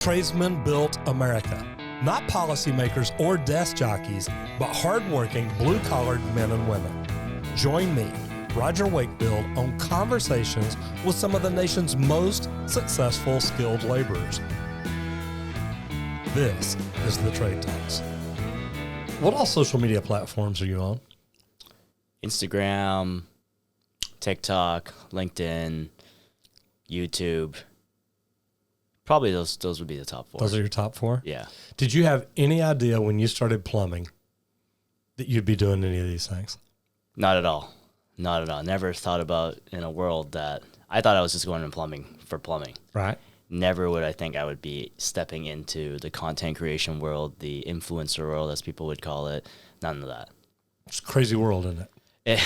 Tradesmen built America. Not policymakers or desk jockeys, but hardworking, blue-collared men and women. Join me, Roger Wakefield, on conversations with some of the nation's most successful skilled laborers. This is the Trade Talks. What all social media platforms are you on? Instagram, TikTok, LinkedIn, YouTube. Probably those would be the top four. Those are your top four? Yeah. Did you have any idea when you started plumbing that you'd be doing any of these things? Not at all. Not at all. Never thought about in a world that I thought I was just going into plumbing for plumbing. Right. Never would I think I would be stepping into the content creation world, the influencer world, as people would call it. None of that. It's a crazy world, isn't it?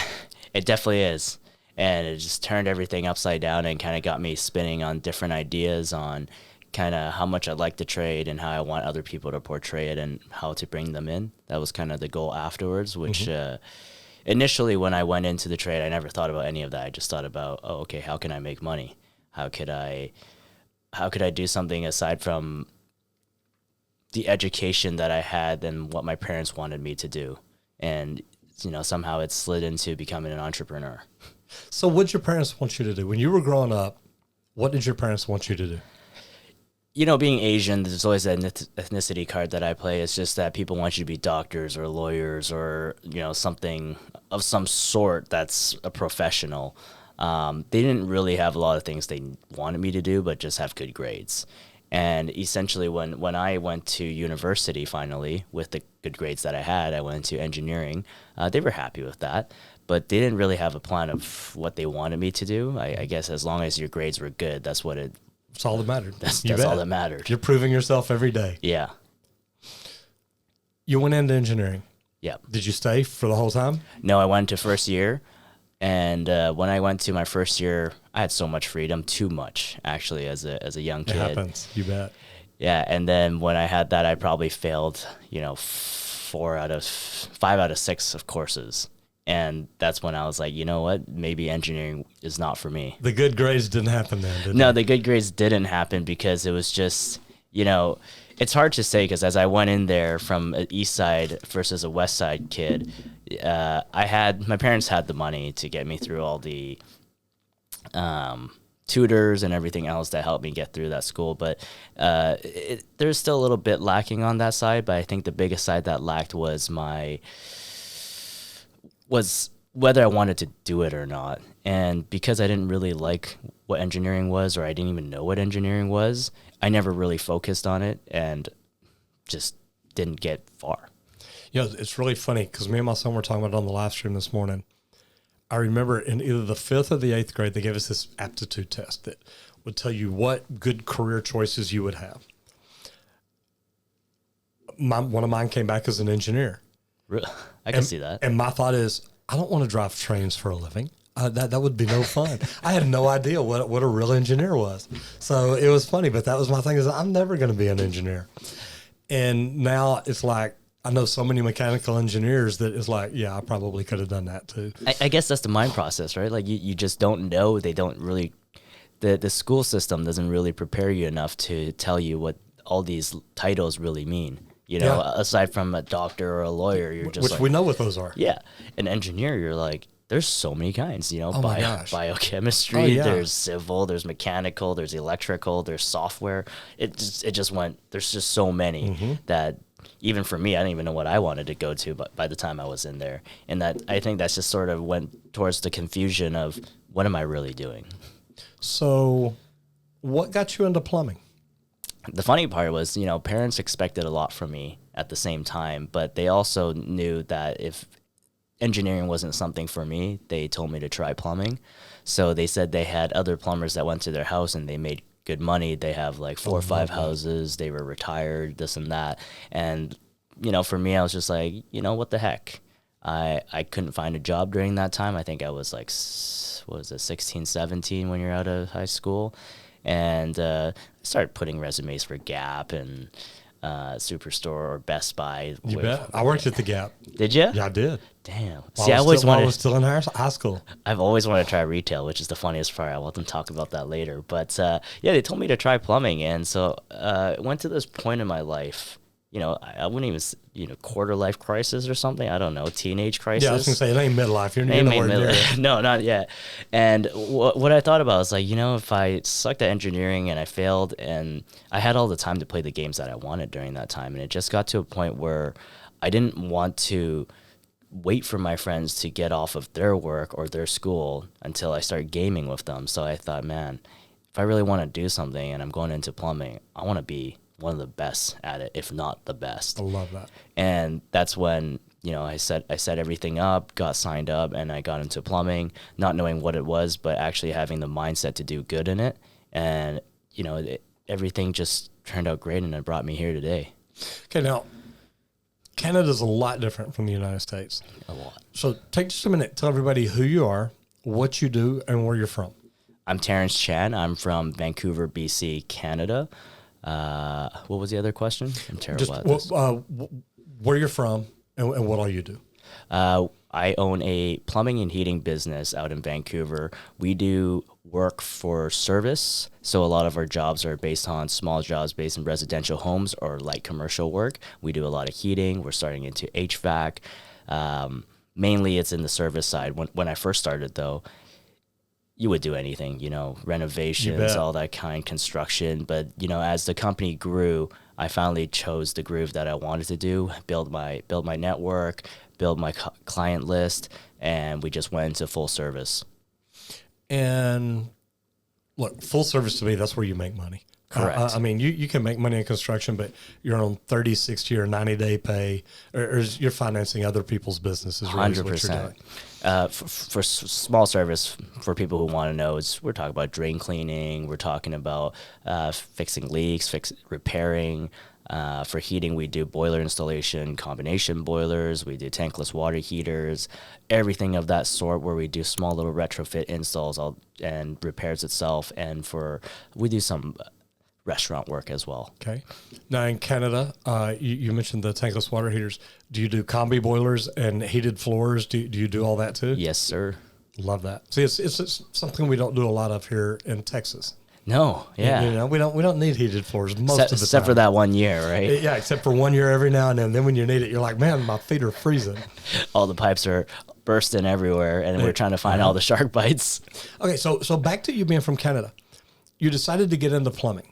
It definitely is. And it just turned everything upside down and kind of got me spinning on different ideas on kind of how much I like the trade and how I want other people to portray it and how to bring them in. That was kind of the goal afterwards, which initially when I went into the trade, I never thought about any of that. I just thought about, oh, okay, how can I make money? How could I do something aside from the education that I had and what my parents wanted me to do? And, you know, somehow it slid into becoming an entrepreneur. So what did your parents want you to do? When you were growing up, what did your parents want you to do? You know, being Asian, there's always that ethnicity card that I play. It's just that people want you to be doctors or lawyers or, you know, something of some sort that's a professional. They didn't really have a lot of things they wanted me to do, but just have good grades. And essentially when I went to university finally with the good grades that I had, I went to engineering. They were happy with that, but they didn't really have a plan of what they wanted me to do. I guess as long as your grades were good, that's all that mattered. That's all that mattered. You're proving yourself every day. Yeah. You went into engineering. Yeah. Did you stay for the whole time? No, I went to first year. And when I went to my first year, I had so much freedom, too much, actually, as a young kid. It happens. You bet. Yeah. And then when I had that, I probably failed, 5 out of 6 of courses. And that's when I was like, you know what? Maybe engineering is not for me. The good grades didn't happen then, did No, they? the good grades didn't happen because it was just, it's hard to say because as I went in there from an east side versus a west side kid, my parents had the money to get me through all the tutors and everything else that helped me get through that school. But there's still a little bit lacking on that side. But I think the biggest side that lacked was whether I wanted to do it or not. And because I didn't really like what engineering was, or I didn't even know what engineering was, I never really focused on it and just didn't get far. It's really funny because me and my son were talking about it on the live stream this morning. I remember in either the 5th or the 8th grade, they gave us this aptitude test that would tell you what good career choices you would have. One of mine came back as an engineer. Really? I can see that. And my thought is, I don't want to drive trains for a living. That would be no fun. I had no idea what a real engineer was. So it was funny, but that was my thing is I'm never going to be an engineer. And now it's like, I know so many mechanical engineers that it's like, yeah, I probably could have done that too. I guess that's the mind process, right? Like you just don't know. They don't really, the school system doesn't really prepare you enough to tell you what all these titles really mean. Aside from a doctor or a lawyer, you're just Which we know what those are. Yeah. An engineer, you're like, there's so many kinds, my gosh. Biochemistry, there's civil, there's mechanical, there's electrical, there's software. It just went, there's just so many that even for me, I didn't even know what I wanted to go to, but by the time I was in there, and that I think that's just sort of went towards the confusion of what am I really doing? So what got you into plumbing? The funny part was, parents expected a lot from me at the same time, but they also knew that if engineering wasn't something for me, they told me to try plumbing. So they said they had other plumbers that went to their house and they made good money. They have like 4 or 5 houses. They were retired, this and that. And, for me, I was just like, what the heck? I couldn't find a job during that time. I think I was like, 16, 17 when you're out of high school. And I started putting resumes for Gap and Superstore or Best Buy. You bet. I worked at the Gap. Did you? Yeah, I did. Damn. While See, I always while I wanted. was still in high school. I've always wanted to try retail, which is the funniest part. I want to talk about that later. But yeah, they told me to try plumbing, and so it went to this point in my life. I wouldn't even, quarter life crisis or something. I don't know, teenage crisis. Yeah, I was gonna say it ain't midlife. You're nowhere near it. No, not yet. And what I thought about was like, if I sucked at engineering and I failed, and I had all the time to play the games that I wanted during that time, and it just got to a point where I didn't want to wait for my friends to get off of their work or their school until I start gaming with them. So I thought, man, if I really want to do something and I'm going into plumbing, I want to be one of the best at it, if not the best. I love that. And that's when, I set everything up, got signed up, and I got into plumbing, not knowing what it was, but actually having the mindset to do good in it. And, everything just turned out great, and it brought me here today. Okay, now, Canada's a lot different from the United States. A lot. So take just a minute, tell everybody who you are, what you do, and where you're from. I'm Terrence Chan. I'm from Vancouver, BC, Canada. What was the other question? I'm terrible at this. Where you're from and what all you do. I own a plumbing and heating business out in Vancouver. We do work for service. So a lot of our jobs are based on small jobs based in residential homes or light commercial work. We do a lot of heating. We're starting into HVAC. Mainly it's in the service side. When I first started, though, you would do anything, renovations, all that kind, construction. But, as the company grew, I finally chose the groove that I wanted to do, build my network, build my client list, and we just went into full service. And look, full service to me, that's where you make money. Correct. You can make money in construction, but you're on 30, 60, or 90-day pay, or you're financing other people's businesses. Really 100%. What you're doing. For small service, for people who want to know, we're talking about drain cleaning. We're talking about fixing leaks, repairing. For heating, we do boiler installation, combination boilers. We do tankless water heaters, everything of that sort, where we do small little retrofit installs and repairs itself. And we do some restaurant work as well. Okay. Now in Canada, you mentioned the tankless water heaters. Do you do combi boilers and heated floors? Do you do all that too? Yes, sir. Love that. See, it's something we don't do a lot of here in Texas. No, yeah. We don't need heated floors most of the time. Except for that 1 year, right? Yeah, except for 1 year every now and then. Then when you need it, you're like, man, my feet are freezing. All the pipes are bursting everywhere, and we're trying to find all the shark bites. Okay, so back to you being from Canada. You decided to get into plumbing.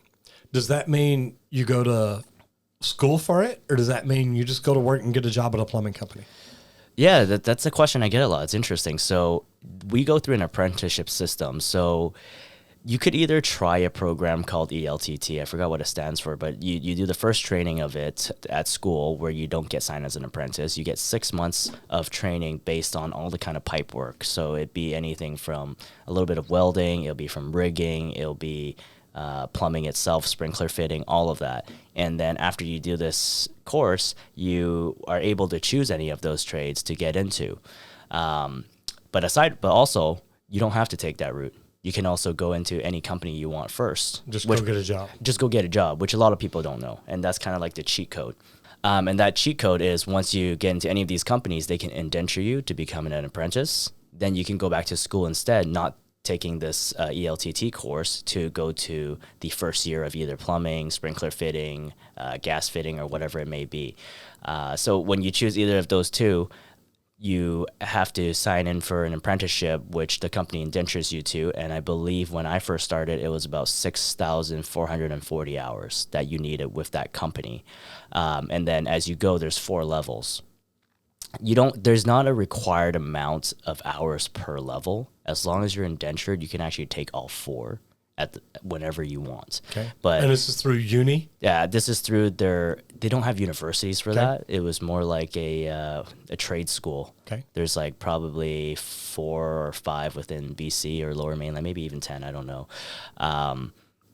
Does that mean you go to school for it, or does that mean you just go to work and get a job at a plumbing company? Yeah, that's a question I get a lot. It's interesting. So we go through an apprenticeship system. So you could either try a program called ELTT. I forgot what it stands for, but you do the first training of it at school where you don't get signed as an apprentice. You get 6 months of training based on all the kind of pipe work. So it'd be anything from a little bit of welding, it'll be from rigging, it'll be plumbing itself, sprinkler fitting, all of that. And then after you do this course, you are able to choose any of those trades to get into. But also, you don't have to take that route. You can also go into any company you want first. Go get a job. Just go get a job, which a lot of people don't know. And that's kind of like the cheat code. And that cheat code is once you get into any of these companies, they can indenture you to become an apprentice. Then you can go back to school instead, not taking this ELTT course, to go to the first year of either plumbing, sprinkler fitting, gas fitting, or whatever it may be. So when you choose either of those two, you have to sign in for an apprenticeship, which the company indentures you to. And I believe when I first started, it was about 6,440 hours that you needed with that company. And then as you go, there's 4 levels. There's not a required amount of hours per level. As long as you're indentured, you can actually take all 4 whenever you want. Okay. And this is through uni? Yeah, this is through they don't have universities for that. It was more like a trade school. Okay. There's like probably 4 or 5 within BC or Lower Mainland, maybe even 10, I don't know.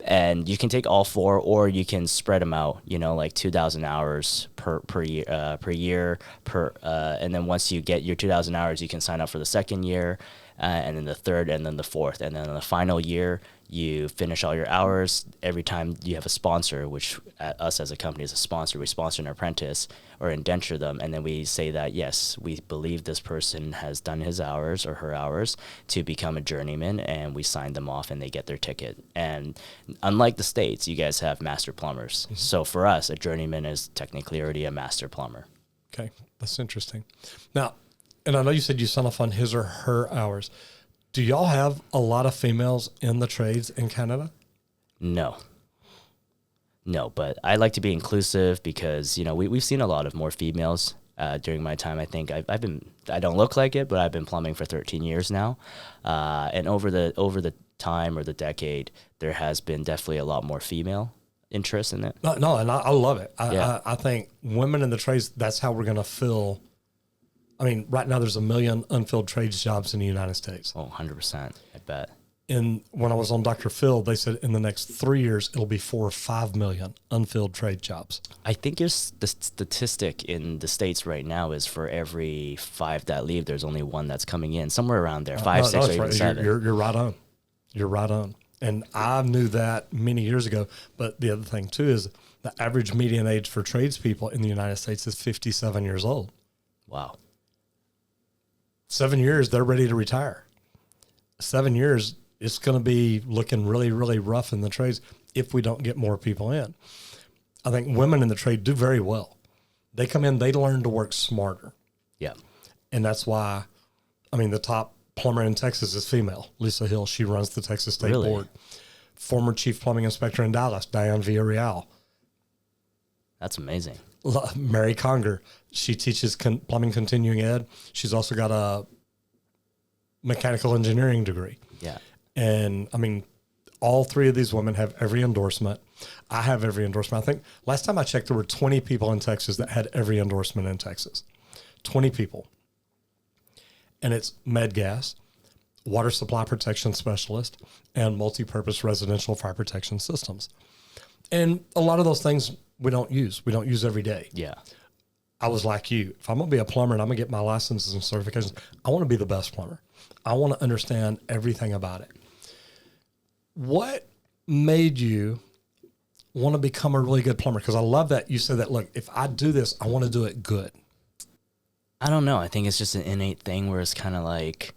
And you can take all 4, or you can spread them out, like 2,000 hours per year, and then once you get your 2,000 hours, you can sign up for the second year, and then the third, and then the fourth. And then in the final year, You finish all your hours. Every time you have a sponsor, which us as a company is a sponsor, we sponsor an apprentice or indenture them, and then we say that, yes, we believe this person has done his hours or her hours to become a journeyman, and we sign them off and they get their ticket. And unlike the States, you guys have master plumbers. Mm-hmm. So for us, a journeyman is technically already a master plumber. Okay, that's interesting. Now, and I know you said you sign off on his or her hours. Do y'all have a lot of females in the trades in Canada? No, but I like to be inclusive because, you know, we've seen a lot of more females during my time. I think I don't look like it, but I've been plumbing for 13 years now. And over the time or the decade, there has been definitely a lot more female interest in it. No, and I love it. I think women in the trades, that's how we're going to fill. I mean, right now there's 1 million unfilled trades jobs in the United States. Oh, 100%, I bet. And when I was on Dr. Phil, they said in the next 3 years, it'll be 4 or 5 million unfilled trade jobs. I think the statistic in the States right now is for every 5 that leave, there's only 1 that's coming in, somewhere around there, 5, 6, or even 7. You're right on. You're right on. And I knew that many years ago. But the other thing, too, is the average median age for tradespeople in the United States is 57 years old. Wow. 7 years, they're ready to retire. 7 years, it's going to be looking really, really rough in the trades if we don't get more people in. I think women in the trade do very well. They come in, they learn to work smarter. Yeah. And that's why, I mean, the top plumber in Texas is female, Lisa Hill. She runs the Texas State Board. Former chief plumbing inspector in Dallas, Diane Villarreal. That's amazing. Mary Conger, she teaches plumbing continuing ed. She's also got a mechanical engineering degree. Yeah. And I mean, all 3 of these women have every endorsement. I have every endorsement. I think last time I checked, there were 20 people in Texas that had every endorsement in Texas. 20 people. And it's med gas, water supply protection specialist, and multi-purpose residential fire protection systems. And a lot of those things we don't use. We don't use every day. Yeah. I was like you. If I'm going to be a plumber and I'm going to get my licenses and certifications, I want to be the best plumber. I want to understand everything about it. What made you want to become a really good plumber? Because I love that you said that, look, if I do this, I want to do it good. I don't know. I think it's just an innate thing where it's kind of like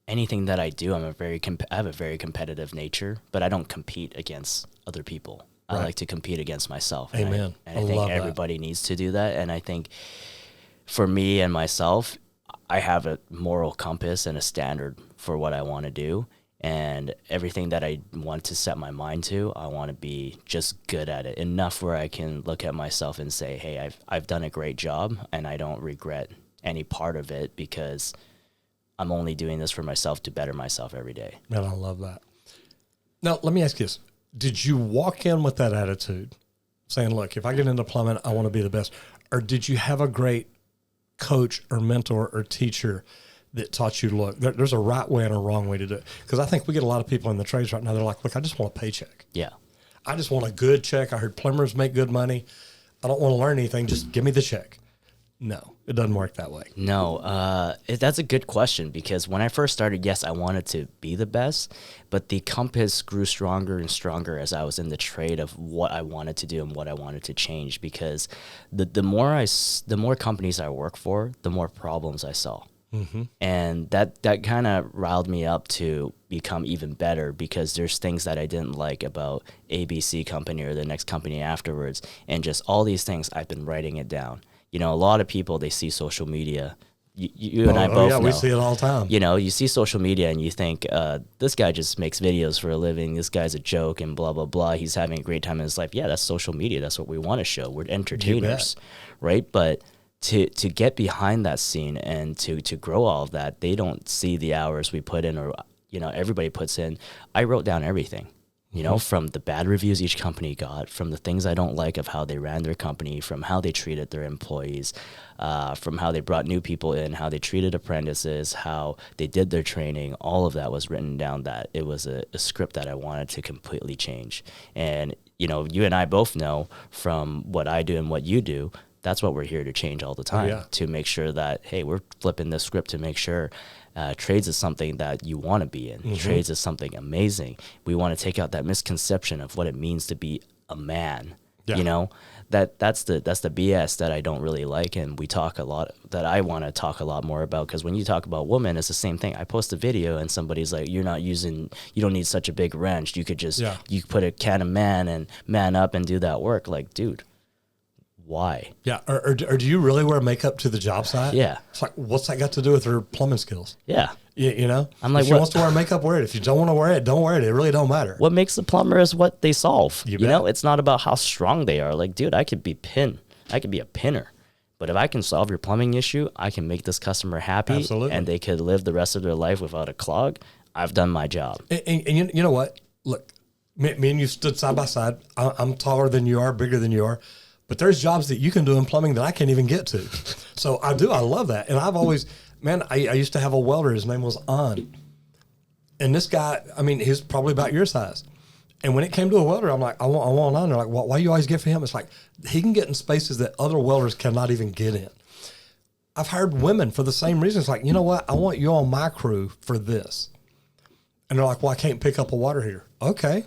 anything that I do, I have a very competitive nature, but I don't compete against other people. Right. I like to compete against myself. Amen. And I think everybody needs to do that. And I think for me and myself, I have a moral compass and a standard for what I want to do. And everything that I want to set my mind to, I want to be just good at it enough where I can look at myself and say, hey, I've done a great job and I don't regret any part of it because I'm only doing this for myself to better myself every day. Man, I love that. Now, let me ask you this. Did you walk in with that attitude saying, look, if I get into plumbing, I want to be the best? Or did you have a great coach or mentor or teacher that taught you, look, there's a right way and a wrong way to do it? Because I think we get a lot of people in the trades right now. They're like, look, I just want a paycheck. Yeah. I just want a good check. I heard plumbers make good money. I don't want to learn anything. Just give me the check. No, it doesn't work that way. No, that's a good question because when I first started, yes, I wanted to be the best, but the compass grew stronger and stronger as I was in the trade of what I wanted to do and what I wanted to change because the more companies I work for, the more problems I saw. Mm-hmm. And that kind of riled me up to become even better because there's things that I didn't like about ABC company or the next company afterwards. And just all these things, I've been writing it down. You know, a lot of people, they see social media. You and I both know. We see it all the time. You know, you see social media and you think, this guy just makes videos for a living. This guy's a joke and blah, blah, blah. He's having a great time in his life. Yeah, that's social media. That's what we want to show. We're entertainers, right? But to get behind that scene and to grow all of that, they don't see the hours we put in or, you know, everybody puts in. I wrote down everything. You know, from the bad reviews each company got, from the things I don't like of how they ran their company, from how they treated their employees, from how they brought new people in, how they treated apprentices, how they did their training, all of that was written down that it was a script that I wanted to completely change. And, you know, you and I both know from what I do and what you do, That's what we're here to change all the time, yeah. to make sure that, hey, we're flipping the script to make sure trades is something that you want to be in. Mm-hmm. Trades is something amazing. We want to take out that misconception of what it means to be a man. Yeah. You know, that's the BS that I don't really like, and we talk a lot, that I want to talk a lot more about, because when you talk about women, it's the same thing. I post a video and somebody's like, you don't need such a big wrench. You could just you put a can of man and man up and do that work. Like, dude, why? Yeah. Or do you really wear makeup to the job site? Yeah. It's like, what's that got to do with her plumbing skills? Yeah. You know, I'm like, if she wants to wear makeup, wear it. If you don't want to wear it, don't wear it. It really don't matter. What makes the plumber is what they solve. You bet. know, it's not about how strong they are. Like, dude, I could be a pinner. But if I can solve your plumbing issue, I can make this customer happy. Absolutely. And they could live the rest of their life without a clog. I've done my job. And you know what? Look, me and you stood side by side. I'm taller than you are, bigger than you are. But there's jobs that you can do in plumbing that I can't even get to. So I love that. And I've always, man, I used to have a welder. His name was An. And this guy, I mean, he's probably about your size. And when it came to a welder, I'm like, I want on. They're like, why you always get for him? It's like, he can get in spaces that other welders cannot even get in. I've hired women for the same reason. It's like, you know what? I want you on my crew for this. And they're like, well, I can't pick up a water heater. Okay.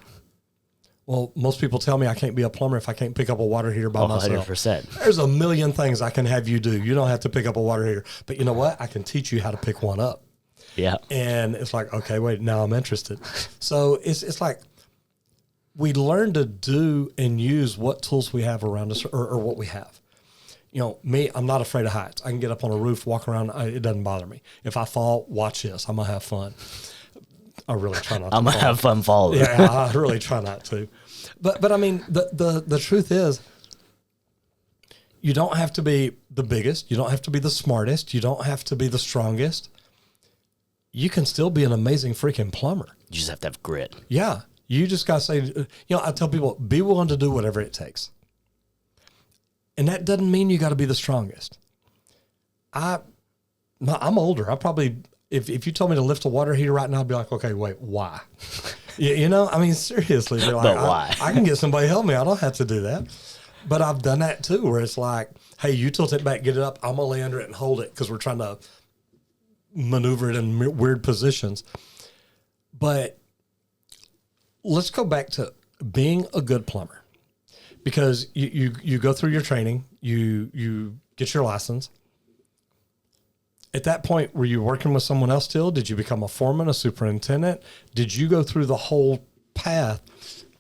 Well, most people tell me I can't be a plumber if I can't pick up a water heater by myself. 100%. There's a million things I can have you do. You don't have to pick up a water heater. But you know what? I can teach you how to pick one up. Yeah. And it's like, okay, wait, now I'm interested. So it's like we learn to do and use what tools we have around us or what we have. You know, me, I'm not afraid of heights. I can get up on a roof, walk around. It doesn't bother me. If I fall, watch this. I'm going to have fun. I really try not to. I'm going to have fun falling. Yeah, I really try not to. But I mean, the truth is, you don't have to be the biggest. You don't have to be the smartest. You don't have to be the strongest. You can still be an amazing freaking plumber. You just have to have grit. Yeah. You just got to say, you know, I tell people, be willing to do whatever it takes. And that doesn't mean you got to be the strongest. I'm older. I probably, if you told me to lift a water heater right now, I'd be like, okay, wait, why? You know, I mean, seriously. Like, but why? I can get somebody to help me. I don't have to do that. But I've done that too, where it's like, hey, you tilt it back, get it up. I'm going to lay under it and hold it because we're trying to maneuver it in weird positions. But let's go back to being a good plumber, because you go through your training, you get your license. At that point, were you working with someone else still? Did you become a foreman, a superintendent? Did you go through the whole path?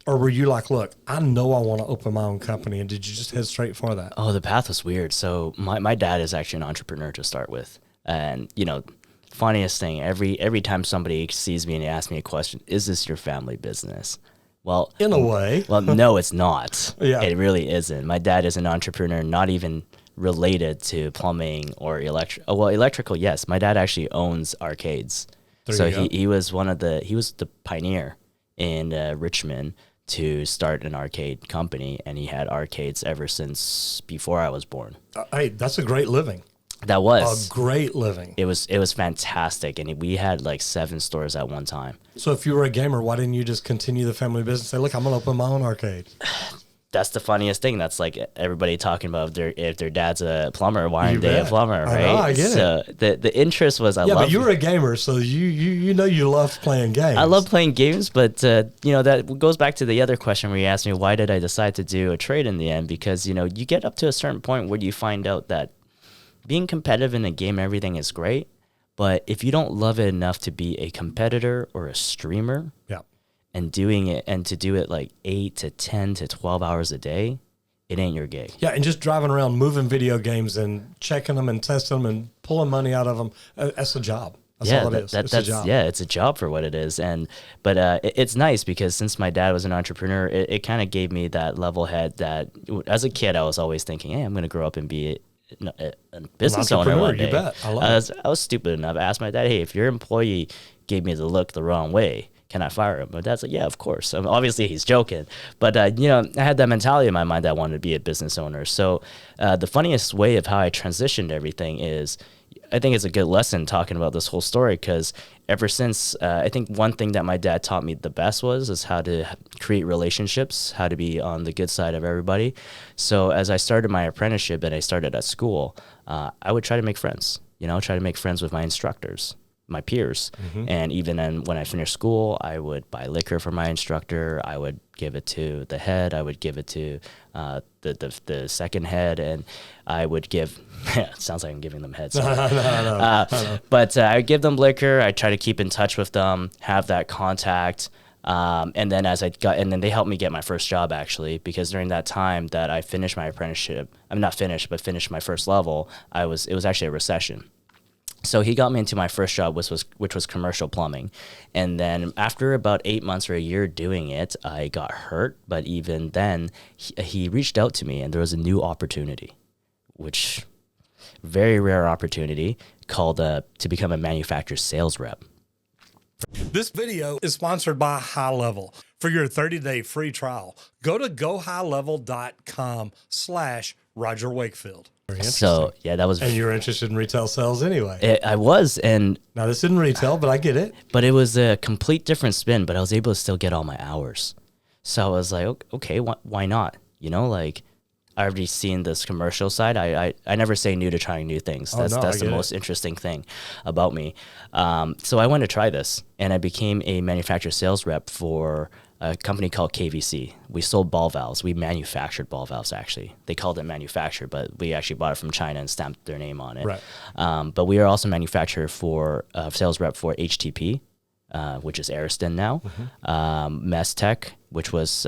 Or were you like, look, I know I want to open my own company, and did you just head straight for that? Oh, the path was weird. So my dad is actually an entrepreneur to start with. And, you know, funniest thing, every time somebody sees me and they ask me a question, is this your family business? Well, in a way. Well, no, it's not. Yeah. It really isn't. My dad is an entrepreneur, not even related to plumbing or electrical, yes. My dad actually owns arcades. So he was the pioneer in Richmond to start an arcade company, and he had arcades ever since before I was born. Hey, that's a great living. That was a great living. It was fantastic, and we had like 7 stores at one time. So if you were a gamer, why didn't you just continue the family business? Say, look, I'm going to open my own arcade. That's the funniest thing. That's like everybody talking about if their dad's a plumber, why aren't they a plumber, right? I get it. The interest was but you were a gamer, so you know you loved playing games. I love playing games, but you know, that goes back to the other question where you asked me, why did I decide to do a trade in the end? Because, you know, you get up to a certain point where you find out that being competitive in a game, everything is great, but if you don't love it enough to be a competitor or a streamer, and to do it like 8 to 10 to 12 hours a day, it ain't your gig. Yeah, and just driving around moving video games and checking them and testing them and pulling money out of them, that's a job. That's all it is. It's a job. Yeah, it's a job for what it is. But it's nice because since my dad was an entrepreneur, it kind of gave me that level head that as a kid I was always thinking, hey, I'm going to grow up and be a business owner one day. You bet. I love it. I was stupid enough. I asked my dad, hey, if your employee gave me the look the wrong way, can I fire him? My dad's like, yeah, of course. I mean, obviously, he's joking. But, you know, I had that mentality in my mind that I wanted to be a business owner. So the funniest way of how I transitioned everything is I think it's a good lesson talking about this whole story, because ever since, I think one thing that my dad taught me the best is how to create relationships, how to be on the good side of everybody. So as I started my apprenticeship and I started at school, I would try to make friends, try to make friends with my instructors, my peers. And even then when I finished school, I would buy liquor for my instructor. I would give it to the head. I would give it to the second head, and I would give, it sounds like I'm giving them heads. But I would give them liquor. I try to keep in touch with them, have that contact. And then and then they helped me get my first job, actually, because during that time that I finished my apprenticeship, I'm not finished, but finished my first level, it was actually a recession. So he got me into my first job, which was commercial plumbing. And then after about 8 months or a year doing it, I got hurt. But even then, he reached out to me, and there was a new opportunity, which very rare opportunity, called to become a manufacturer sales rep. This video is sponsored by High Level. For your 30-day free trial, go to gohighlevel.com/Roger Wakefield. So yeah, that was. And you're interested in retail sales anyway. I was, and now this isn't retail, but I get it. But it was a complete different spin. But I was able to still get all my hours. So I was like, okay, why not? Like, I already seen this commercial side. I never say no to trying new things. That's the most interesting thing about me. So I wanted to try this, and I became a manufacturer sales rep for a company called KVC. We sold ball valves. We manufactured ball valves, actually. They called it manufactured, but we actually bought it from China and stamped their name on it. Right. But we are also manufacturer for sales rep for HTP, which is Ariston now, Mestech, which was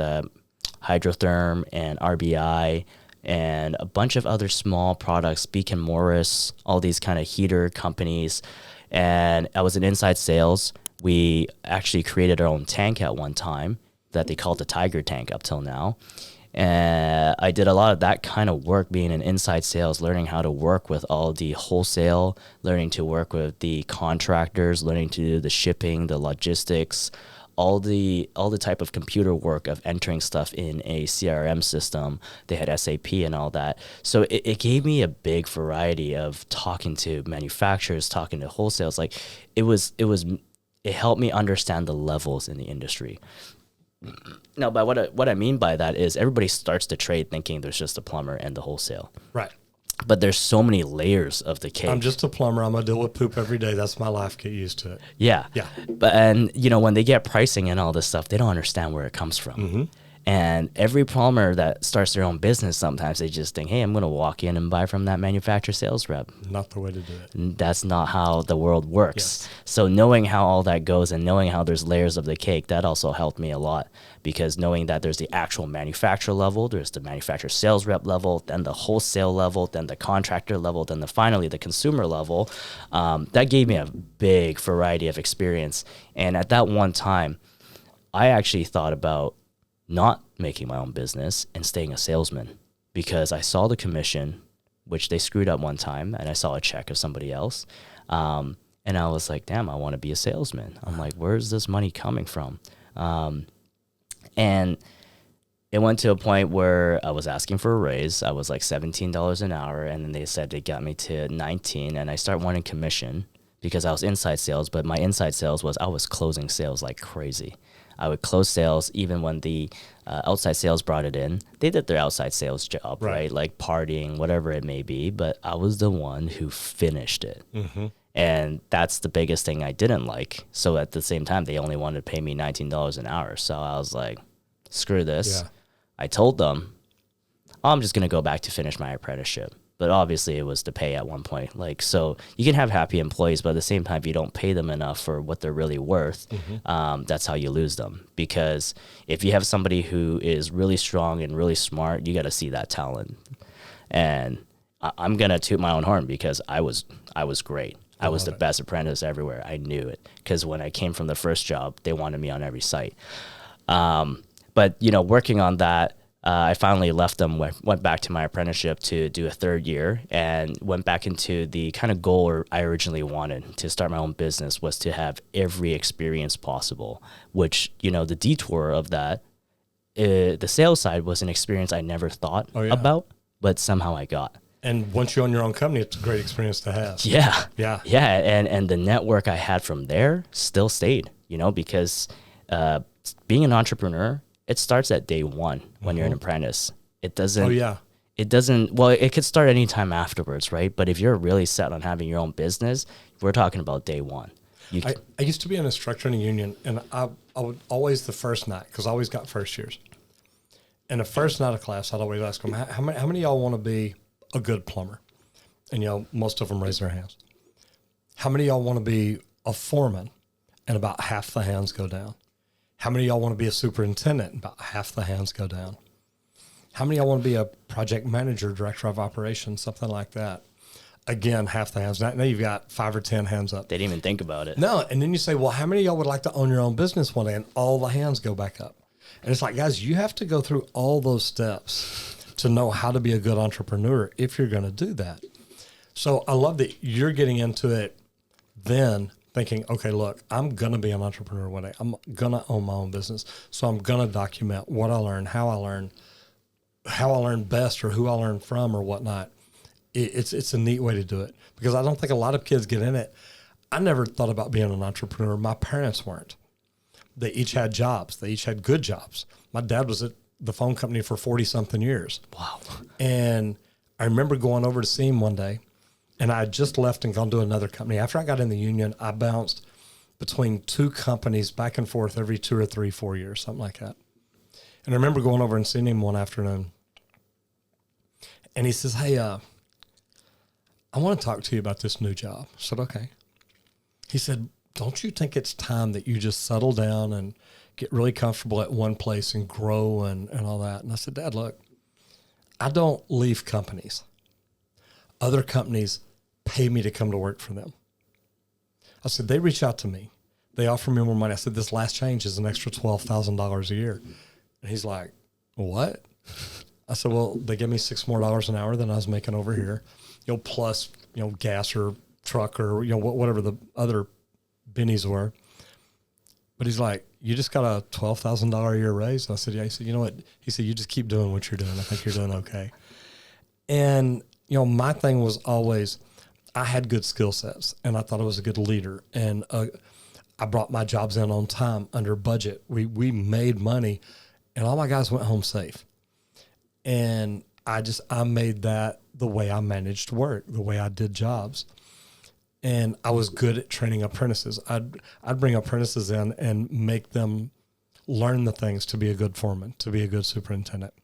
Hydrotherm, and RBI, and a bunch of other small products, Beacon Morris, all these kind of heater companies. And I was in inside sales. We actually created our own tank at one time that they called the Tiger tank up till now. And I did a lot of that kind of work, being in inside sales, learning how to work with all the wholesale, learning to work with the contractors, learning to do the shipping, the logistics, all the type of computer work of entering stuff in a CRM system. They had SAP and all that. So it gave me a big variety of talking to manufacturers, talking to wholesales. Like it helped me understand the levels in the industry. Now, by what I mean by that is everybody starts to trade thinking there's just a plumber and the wholesale. Right. But there's so many layers of the cake. I'm just a plumber. I'm going to deal with poop every day. That's my life. Get used to it. Yeah. Yeah. And when they get pricing and all this stuff, they don't understand where it comes from. And every plumber that starts their own business, sometimes they just think, hey, I'm going to walk in and buy from that manufacturer sales rep. Not the way to do it. That's not how the world works. Yes. So knowing how all that goes and knowing how there's layers of the cake, that also helped me a lot, because knowing that there's the actual manufacturer level, there's the manufacturer sales rep level, then the wholesale level, then the contractor level, then finally the consumer level, that gave me a big variety of experience. And at that one time, I actually thought about not making my own business and staying a salesman, because I saw the commission, which they screwed up one time, and I saw a check of somebody else. And I was like, damn, I want to be a salesman. I'm like, where's this money coming from? And it went to a point where I was asking for a raise. I was like $17 an hour, and then they said they got me to 19, and I started wanting commission because I was inside sales, but my inside sales was I was closing sales like crazy. I would close sales even when the outside sales brought it in. They did their outside sales job, right? Like partying, whatever it may be. But I was the one who finished it. And that's the biggest thing I didn't like. So at the same time, they only wanted to pay me $19 an hour. So I was like, screw this. Yeah. I told them, I'm just going to go back to finish my apprenticeship. But obviously it was to pay at one point. Like, so you can have happy employees, but at the same time, if you don't pay them enough for what they're really worth, that's how you lose them. Because if you have somebody who is really strong and really smart, you got to see that talent. And I'm going to toot my own horn because I was great. I was the best apprentice everywhere. I knew it. Because when I came from the first job, they wanted me on every site. But, working on that, I finally left them, went back to my apprenticeship to do a third year, and went back into the kind of goal I originally wanted to start my own business, was to have every experience possible, which, the detour of that, the sales side was an experience I never thought about, but somehow I got. And once you own your own company, it's a great experience to have. Yeah. Yeah. Yeah. And the network I had from there still stayed, because being an entrepreneur, it starts at day one when you're an apprentice. It doesn't. Oh, yeah. It doesn't. Well, it could start anytime afterwards, right? But if you're really set on having your own business, we're talking about day one. I used to be an instructor in a union, and I would always the first night, because I always got first years. And the first night of class, I'd always ask them, how many of y'all want to be a good plumber? And, most of them raise their hands. How many of y'all want to be a foreman? And about half the hands go down. How many of y'all want to be a superintendent? And about half the hands go down. How many of y'all want to be a project manager, director of operations, something like that? Again, half the hands. Now you've got 5 or 10 hands up. They didn't even think about it. No, and then you say, well, how many of y'all would like to own your own business one day? And all the hands go back up. And it's like, guys, you have to go through all those steps to know how to be a good entrepreneur if you're going to do that. So I love that you're getting into it then thinking, okay, look, I'm going to be an entrepreneur one day. I'm going to own my own business. So I'm going to document what I learned, how I learned best, or who I learned from, or whatnot. It's a neat way to do it, because I don't think a lot of kids get in it. I never thought about being an entrepreneur. My parents weren't. They each had jobs. They each had good jobs. My dad was at the phone company for 40-something years. Wow. And I remember going over to see him one day, and I had just left and gone to another company. After I got in the union, I bounced between 2 companies back and forth every 2 or 3, 4 years, something like that. And I remember going over and seeing him one afternoon, and he says, hey, I want to talk to you about this new job. I said, okay. He said, don't you think it's time that you just settle down and get really comfortable at one place and grow and all that? And I said, Dad, look, I don't leave companies. Other companies pay me to come to work for them. I said, they reach out to me. They offer me more money. I said, this last change is an extra $12,000 a year. And he's like, what? I said, well, they give me $6 more an hour than I was making over here, plus, gas or truck or, whatever the other bennies were. But he's like, you just got a $12,000 a year raise? And I said, yeah. He said, you know what? He said, you just keep doing what you're doing. I think you're doing okay. And, my thing was always, I had good skill sets, and I thought I was a good leader. And I brought my jobs in on time, under budget. We made money, and all my guys went home safe. And I made that the way I managed work, the way I did jobs. And I was good at training apprentices. I'd bring apprentices in and make them learn the things to be a good foreman, to be a good superintendent.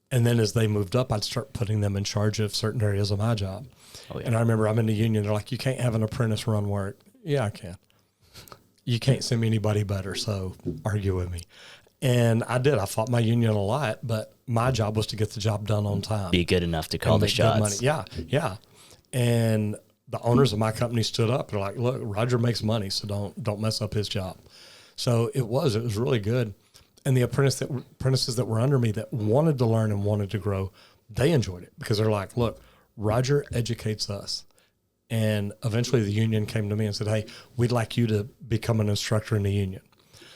And then as they moved up, I'd start putting them in charge of certain areas of my job. Oh, yeah. And I remember I'm in the union. They're like, you can't have an apprentice run work. Yeah, I can. You can't send me anybody better, so argue with me. And I did. I fought my union a lot, but my job was to get the job done on time. Be good enough to call the shots. Yeah, yeah. And the owners of my company stood up. They're like, look, Roger makes money, so don't mess up his job. So it was really good. And the apprentices that were under me that wanted to learn and wanted to grow, they enjoyed it, because they're like, look, Roger educates us. And eventually the union came to me and said, hey, we'd like you to become an instructor in the union.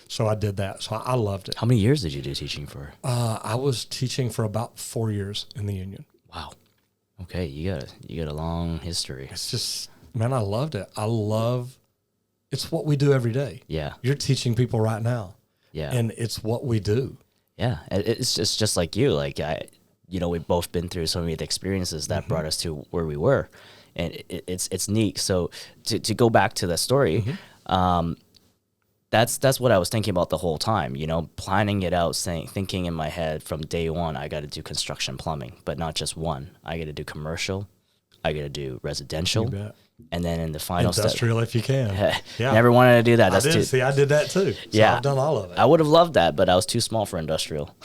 So I did that. So I loved it. How many years did you do teaching for? I was teaching for about 4 years in the union. Wow. Okay, you got a long history. It's just, man, I loved it. It's what we do every day. Yeah. You're teaching people right now. Yeah. And it's what we do. Yeah. It's just like you. Like, we've both been through so many of the experiences that brought us to where we were. And it's neat. So to go back to the story, that's what I was thinking about the whole time, planning it out, thinking in my head from day one, I got to do construction plumbing, but not just one. I got to do commercial, I got to do residential, and then in the final industrial step, if you can. Yeah. Never wanted to do that. I did that too. So yeah, I've done all of it. I would have loved that, but I was too small for industrial.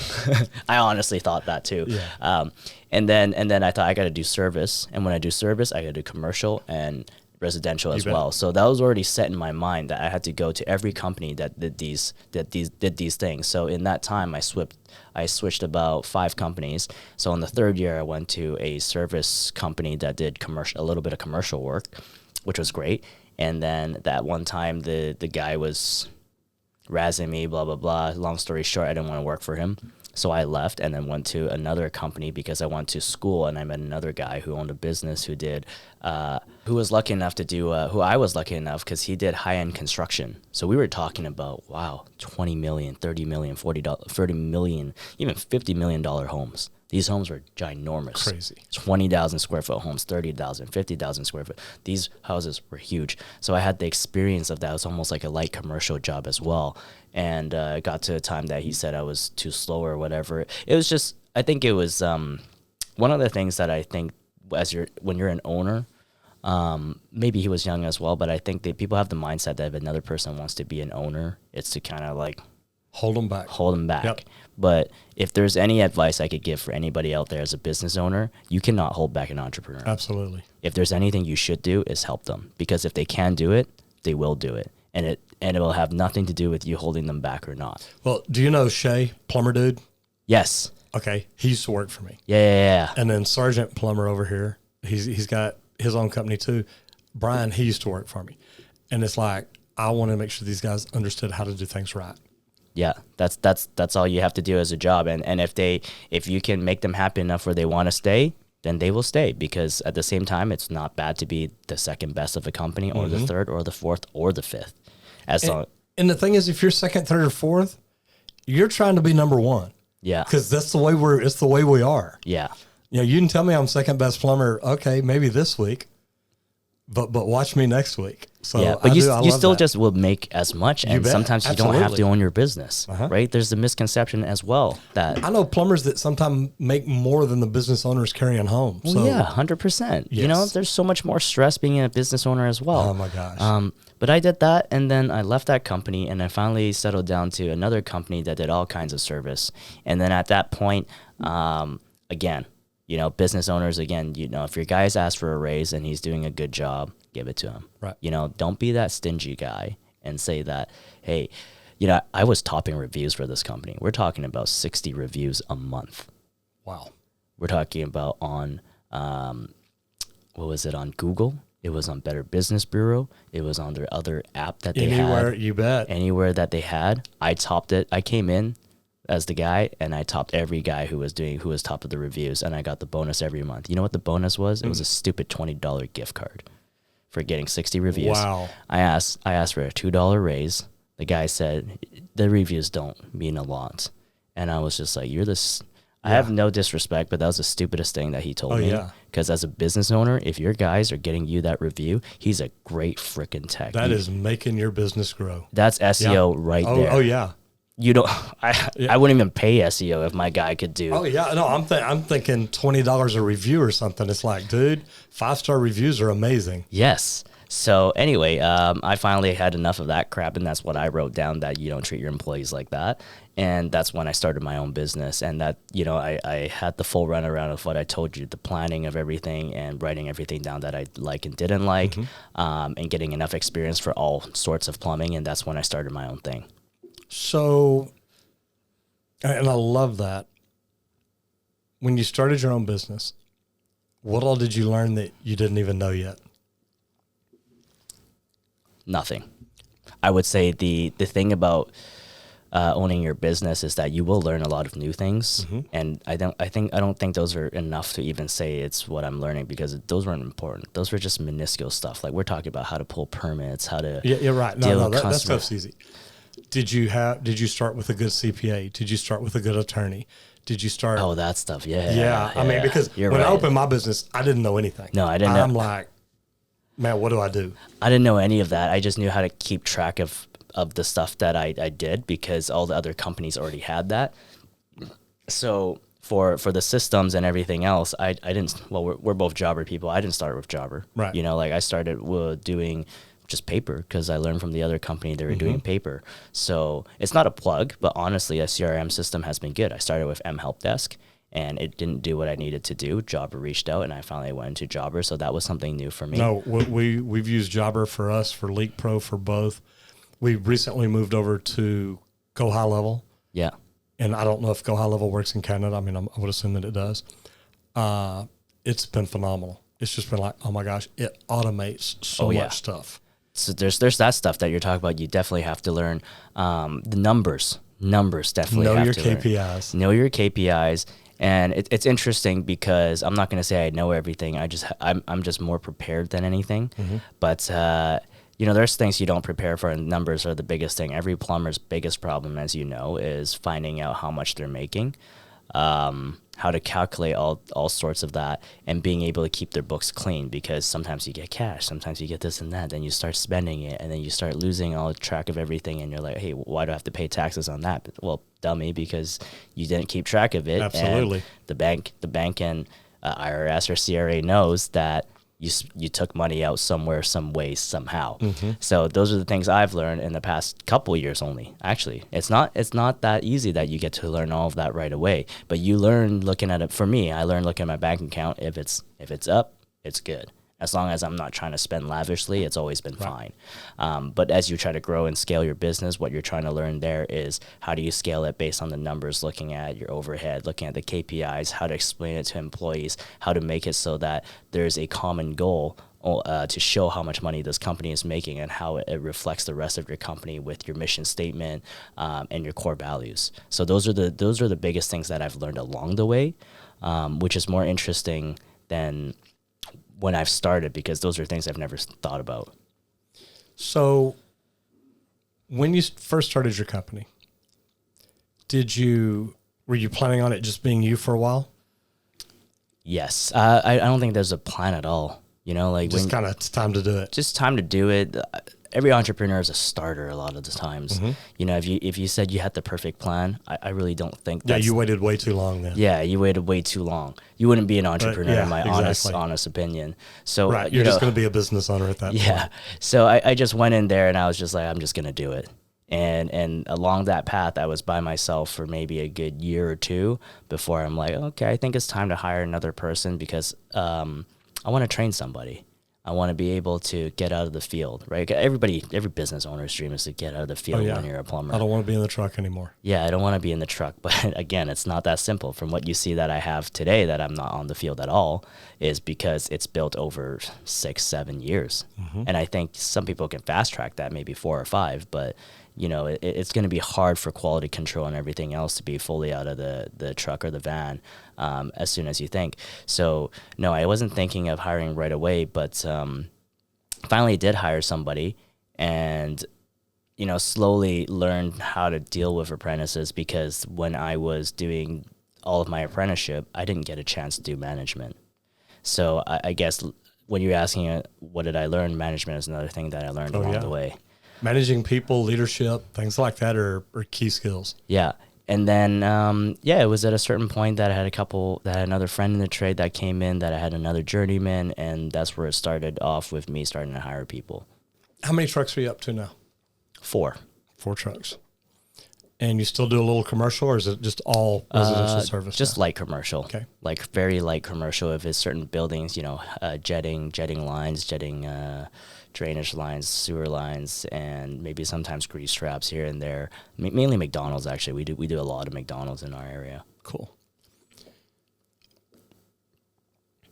I honestly thought that too. Yeah. And then I thought I got to do service, and when I do service, I got to do commercial and residential as well. So that was already set in my mind that I had to go to every company that did these things. So in that time, I switched about 5 companies. So in the 3rd year, I went to a service company that did a little bit of commercial work, which was great. And then that one time, the guy was razzing me, blah blah blah. Long story short, I didn't want to work for him. So I left and then went to another company because I went to school, and I met another guy who owned a business who was lucky enough to do, who I was lucky enough because he did high-end construction. So we were talking about, wow, 20 million, 30 million, 30 million, even $50 million homes. These homes were ginormous. Crazy. 20,000 square foot homes, 30,000, 50,000 square foot. These houses were huge. So I had the experience of that. It was almost like a light commercial job as well. And it got to a time that he said I was too slow or whatever. It was just, I think it was one of the things that I think when you're an owner, maybe he was young as well, but I think that people have the mindset that if another person wants to be an owner, it's to kind of like hold them back. Yep. But if there's any advice I could give for anybody out there as a business owner, you cannot hold back an entrepreneur. Absolutely. If there's anything you should do, is help them, because if they can do it, they will do it. And it will have nothing to do with you holding them back or not. Well, do you know Shay, plumber dude? Yes. Okay. He used to work for me. Yeah. And then Sergeant Plumber over here, he's got his own company too. Brian, he used to work for me. And it's like, I want to make sure these guys understood how to do things right. Yeah, that's all you have to do as a job. And if you can make them happy enough where they want to stay, then they will stay, because at the same time, it's not bad to be the second best of a company, or the third or the fourth or the fifth. And the thing is, if you're second, third, or fourth, you're trying to be number one. Yeah. Because it's the way we are. Yeah. You know, you can tell me I'm second best plumber. Okay, maybe this week, but watch me next week. So yeah, but you still just will make as much, and sometimes you don't have to own your business, right? There's the misconception as well that I know plumbers that sometimes make more than the business owners carrying home. Well, yeah, 100%. You know, there's so much more stress being a business owner as well. Oh my gosh. But I did that, and then I left that company, and I finally settled down to another company that did all kinds of service. And then at that point, again, you know, business owners, again, you know, if your guy's asked for a raise and he's doing a good job, give it to him. Right. You know, don't be that stingy guy and say that, hey, you know, I was topping reviews for this company. We're talking about 60 reviews a month. Wow. We're talking about on, what was it, on Google? It was on Better Business Bureau. It was on their other app that they had. Anywhere, you bet. Anywhere that they had. I topped it. I came in as the guy, and I topped every guy who was top of the reviews, and I got the bonus every month. You know what the bonus was? It was a stupid $20 gift card for getting 60 reviews. Wow. I asked for a $2 raise. The guy said, the reviews don't mean a lot. And I was just like, you're this... I have no disrespect, but that was the stupidest thing that he told me. Because as a business owner, if your guys are getting you that review, he's a great freaking tech. That is making your business grow. That's SEO right there. Oh, yeah. You don't. I wouldn't even pay SEO if my guy could do. Oh yeah, no, I'm thinking $20 a review or something. It's like, dude, 5-star reviews are amazing. Yes. So anyway, I finally had enough of that crap, and that's what I wrote down, that you don't treat your employees like that. And that's when I started my own business, and that, you know, I had the full runaround of what I told you, the planning of everything and writing everything down that I like and didn't like, and getting enough experience for all sorts of plumbing, and that's when I started my own thing. So, and I love that. When you started your own business, what all did you learn that you didn't even know yet? Nothing. I would say the thing about owning your business is that you will learn a lot of new things, and I don't think those are enough to even say it's what I'm learning, because those weren't important. Those were just minuscule stuff. Like, we're talking about how to pull permits, how to you're right. No, that stuff's easy. Did you start with a good CPA? Did you start with a good attorney? Did you start? Oh, that stuff. Yeah. Yeah. I mean, because when I opened my business, I didn't know anything. No, I didn't know. I'm like, man, what do I do? I didn't know any of that. I just knew how to keep track of the stuff that I did, because all the other companies already had that. So for the systems and everything else, I didn't, well, we're both Jobber people. I didn't start with Jobber. Right. You know, like, I started doing just paper, because I learned from the other company they were doing paper. So it's not a plug, but honestly, a CRM system has been good. I started with M Help Desk, and it didn't do what I needed to do. Jobber reached out, and I finally went into Jobber, so that was something new for me. No, we've used Jobber for us, for Leak Pro, for both. We recently moved over to Go High Level. Yeah. And I don't know if Go High Level works in Canada. I mean, I would assume that it does. It's been phenomenal. It's just been like, oh my gosh, it automates so much stuff. So there's that stuff that you're talking about. You definitely have to learn the numbers. Numbers definitely Know have your to learn. KPIs. Know your KPIs. And it's interesting because I'm not going to say I know everything. I'm just more prepared than anything. But there's things you don't prepare for, and numbers are the biggest thing. Every plumber's biggest problem, as you know, is finding out how much they're making, how to calculate all sorts of that, and being able to keep their books clean, because sometimes you get cash, sometimes you get this and that, then you start spending it, and then you start losing all track of everything, and you're like, hey, why do I have to pay taxes on that? Well, dummy, because you didn't keep track of it. Absolutely. And the bank and IRS or CRA knows that you took money out somewhere, some way, somehow. So those are the things I've learned in the past couple of years only. Actually, it's not that easy that you get to learn all of that right away. But you learn looking at it. For me, I learned looking at my bank account. If it's up, it's good. As long as I'm not trying to spend lavishly, it's always been fine. But as you try to grow and scale your business, what you're trying to learn there is how do you scale it based on the numbers, looking at your overhead, looking at the KPIs, how to explain it to employees, how to make it so that there's a common goal to show how much money this company is making and how it reflects the rest of your company with your mission statement and your core values. So those are the biggest things that I've learned along the way, which is more interesting than when I've started, because those are things I've never thought about. So when you first started your company, were you planning on it just being you for a while? Yes. I don't think there's a plan at all. Like just kind of it's time to do it. Just time to do it. Every entrepreneur is a starter a lot of the times. If you said you had the perfect plan, I really don't think that's... Yeah, you waited way too long then. Yeah, you waited way too long. You wouldn't be an entrepreneur, in my exactly. honest opinion. So right, you're just going to be a business owner at that point. Yeah. So I just went in there and I was just like, I'm just going to do it. And along that path, I was by myself for maybe a good year or two before I'm like, okay, I think it's time to hire another person, because I want to train somebody. I want to be able to get out of the field, right? Every business owner's dream is to get out of the field when you're a plumber. I don't want to be in the truck anymore. Yeah, I don't want to be in the truck. But again, it's not that simple. From what you see that I have today, that I'm not on the field at all, is because it's built over 6-7 years. And I think some people can fast track that, maybe 4 or 5, but it's going to be hard for quality control and everything else to be fully out of the truck or the van as soon as you think. So no, I wasn't thinking of hiring right away, but finally did hire somebody, and slowly learned how to deal with apprentices, because when I was doing all of my apprenticeship, I didn't get a chance to do management. So I guess when you're asking what did I learn, management is another thing that I learned along the way. Managing people, leadership, things like that are key skills. Yeah. And then, it was at a certain point that I had another friend in the trade that came in, that I had another journeyman, and that's where it started off with me starting to hire people. How many trucks are you up to now? 4. 4 trucks. And you still do a little commercial, or is it just all residential service? Just light commercial. Okay. Like very light commercial. If it's certain buildings, jetting lines, drainage lines, sewer lines, and maybe sometimes grease traps here and there. Mainly McDonald's, actually. We do a lot of McDonald's in our area. Cool.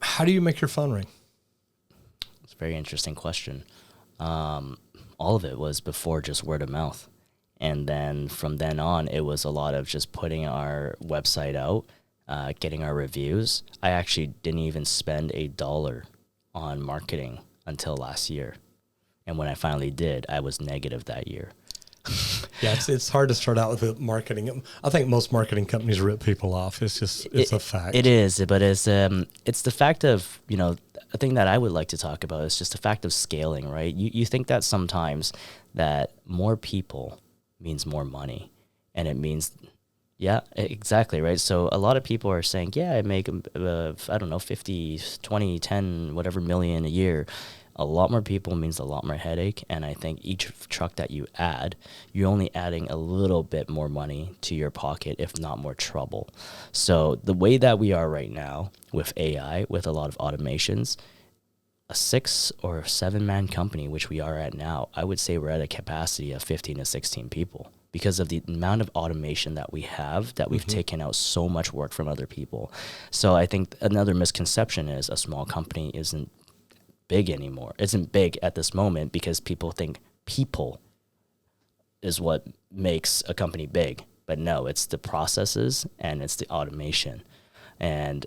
How do you make your phone ring? It's a very interesting question. All of it was before just word of mouth. And then from then on, it was a lot of just putting our website out, getting our reviews. I actually didn't even spend $1 on marketing until last year. And when I finally did, I was negative that year. Yeah, it's hard to start out with the marketing. I think most marketing companies rip people off. It's a fact. It is, but it's the fact of, a thing that I would like to talk about is just the fact of scaling, right? You think that sometimes that more people means more money, and it means, yeah, exactly, right? So a lot of people are saying, yeah, I make, 50, 20, 10, whatever million a year. A lot more people means a lot more headache, and I think each truck that you add, you're only adding a little bit more money to your pocket, if not more trouble. So the way that we are right now with AI, with a lot of automations, a 6 or 7 man company, which we are at now, I would say we're at a capacity of 15 to 16 people because of the amount of automation that we have, that we've taken out so much work from other people. So I think another misconception is a small company isn't big anymore. Isn't big at this moment because people think people is what makes a company big. But no, it's the processes and it's the automation. And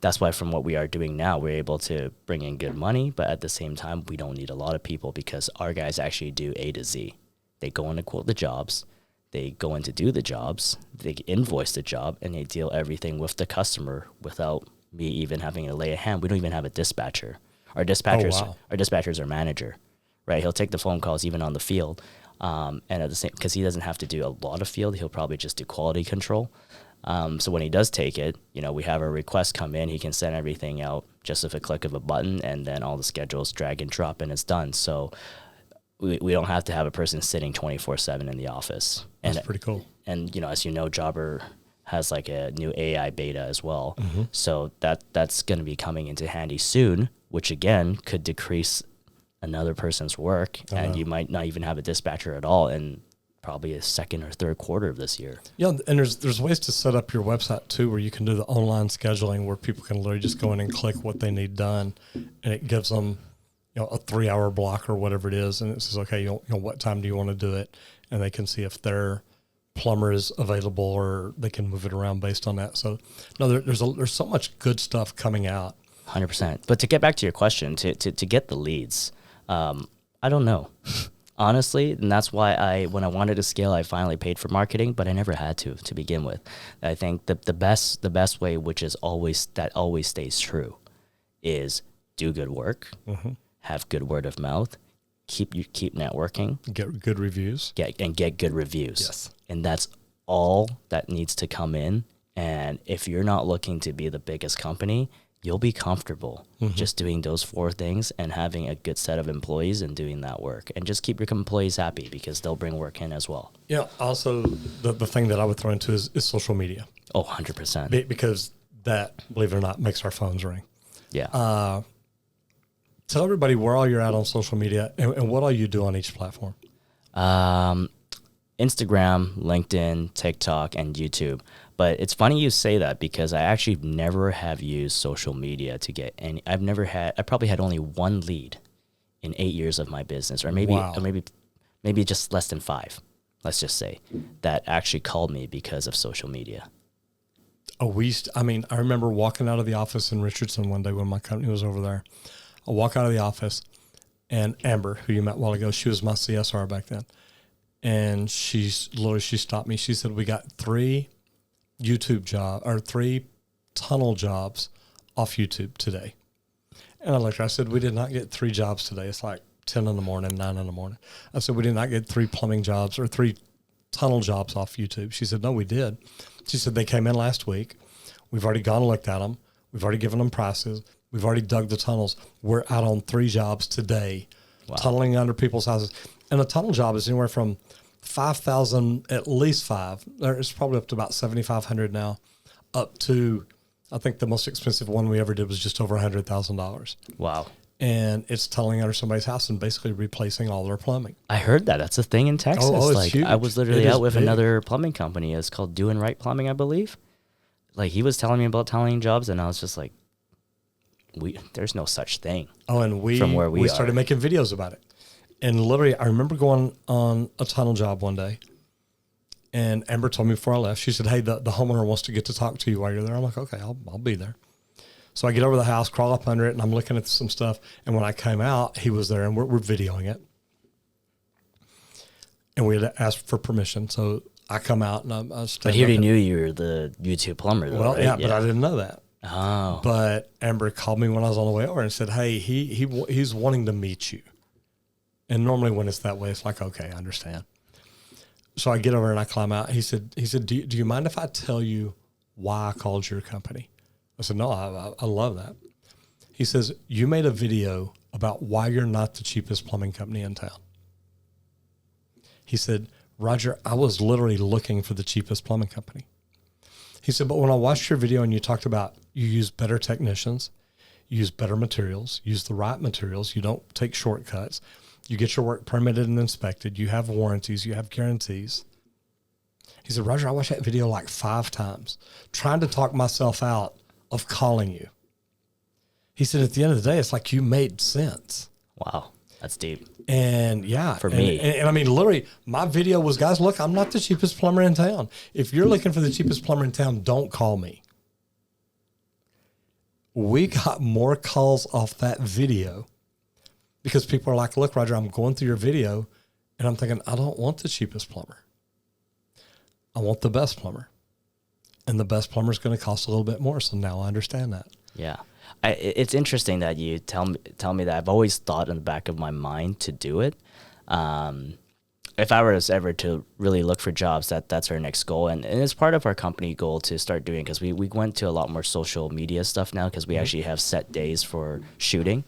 that's why from what we are doing now, we're able to bring in good money, but at the same time, we don't need a lot of people because our guys actually do A to Z. They go in to quote the jobs, they go in to do the jobs, they invoice the job, and they deal everything with the customer without me even having to lay a hand. We don't even have a dispatcher. Our dispatchers are manager, right? He'll take the phone calls even on the field, and at the same, because he doesn't have to do a lot of field, he'll probably just do quality control. So when he does take it, we have a request come in, he can send everything out just with a click of a button, and then all the schedules drag and drop, and it's done. So we don't have to have a person sitting 24/7 in the office. That's pretty cool. And as you know, Jobber has like a new AI beta as well. Mm-hmm. So that's going to be coming into handy soon, which again could decrease another person's work, and you might not even have a dispatcher at all in probably a second or third quarter of this year. Yeah, and there's ways to set up your website too, where you can do the online scheduling, where people can literally just go in and click what they need done, and it gives them a 3-hour block or whatever it is, and it says, okay, what time do you want to do it, and they can see if their plumber is available, or they can move it around based on that. So no, there's so much good stuff coming out. 100%. But to get back to your question, to get the leads, I don't know. Honestly, and that's why when I wanted to scale, I finally paid for marketing, but I never had to begin with. I think the best way, which is always stays true, is do good work, have good word of mouth, keep networking, get good reviews, get good reviews. Yes, and that's all that needs to come in. And if you're not looking to be the biggest company, you'll be comfortable just doing those 4 things and having a good set of employees and doing that work. And just keep your employees happy because they'll bring work in as well. Yeah. Also, the thing that I would throw into is social media. Oh, 100%. Because that, believe it or not, makes our phones ring. Yeah. Tell everybody where all you're at on social media and what all you do on each platform. Instagram, LinkedIn, TikTok, and YouTube. But it's funny you say that because I actually never have used social media to get any. I probably had only 1 lead in 8 years of my business, or maybe just less than 5, let's just say, that actually called me because of social media. Oh, I remember walking out of the office in Richardson one day when my company was over there. I walk out of the office, and Amber, who you met a while ago, she was my CSR back then. And she stopped me. She said, we got 3 3 tunnel jobs off YouTube today. And I looked at her, I said, we did not get 3 jobs today. It's like 10 in the morning, 9 in the morning. I said, we did not get 3 plumbing jobs or 3 tunnel jobs off YouTube. She said, no, we did. She said, they came in last week. We've already gone and looked at them. We've already given them prices. We've already dug the tunnels. We're out on 3 jobs today, tunneling under people's houses. And a tunnel job is anywhere from $5,000, at least 5. It's probably up to about $7,500 now, up to, I think the most expensive one we ever did was just over $100,000. Wow. And it's tunneling under somebody's house and basically replacing all their plumbing. I heard that. That's a thing in Texas. It's huge. I was literally out with another plumbing company. It's called Doing Right Plumbing, I believe. Like, he was telling me about tunneling jobs, and I was just like, there's no such thing. Oh, and we started making videos about it. And literally, I remember going on a tunnel job one day, and Amber told me before I left, she said, hey, the homeowner wants to get to talk to you while you're there. I'm like, okay, I'll be there. So I get over the house, crawl up under it, and I'm looking at some stuff. And when I came out, he was there, and we're videoing it. And we had asked for permission. So I come out, and I But he already knew you were the YouTube plumber, though, well, right? yeah, but I didn't know that. Oh. But Amber called me when I was on the way over and said, hey, he's wanting to meet you. And normally when it's that way, it's like, okay, I understand. So I get over and I climb out. He said, do you mind if I tell you why I called your company? I said, no, I love that. He says, you made a video about why you're not the cheapest plumbing company in town. He said, Roger, I was literally looking for the cheapest plumbing company. He said, but when I watched your video and you talked about you use better technicians, you use better materials, use the right materials, you don't take shortcuts, you get your work permitted and inspected, you have warranties, you have guarantees. He said, Roger, I watched that video like 5 times, trying to talk myself out of calling you. He said, at the end of the day, it's like you made sense. Wow. That's deep. And yeah, For me. And I mean, literally, my video was, guys, look, I'm not the cheapest plumber in town. If you're looking for the cheapest plumber in town, don't call me. We got more calls off that video because people are like, look, Roger, I'm going through your video and I'm thinking, I don't want the cheapest plumber. I want the best plumber. And the best plumber is going to cost a little bit more. So now I understand that. Yeah. It's interesting that you tell me that. I've always thought in the back of my mind to do it. If I were ever to really look for jobs, that's our next goal. And it's part of our company goal to start doing, because we went to a lot more social media stuff now, because we actually have set days for shooting.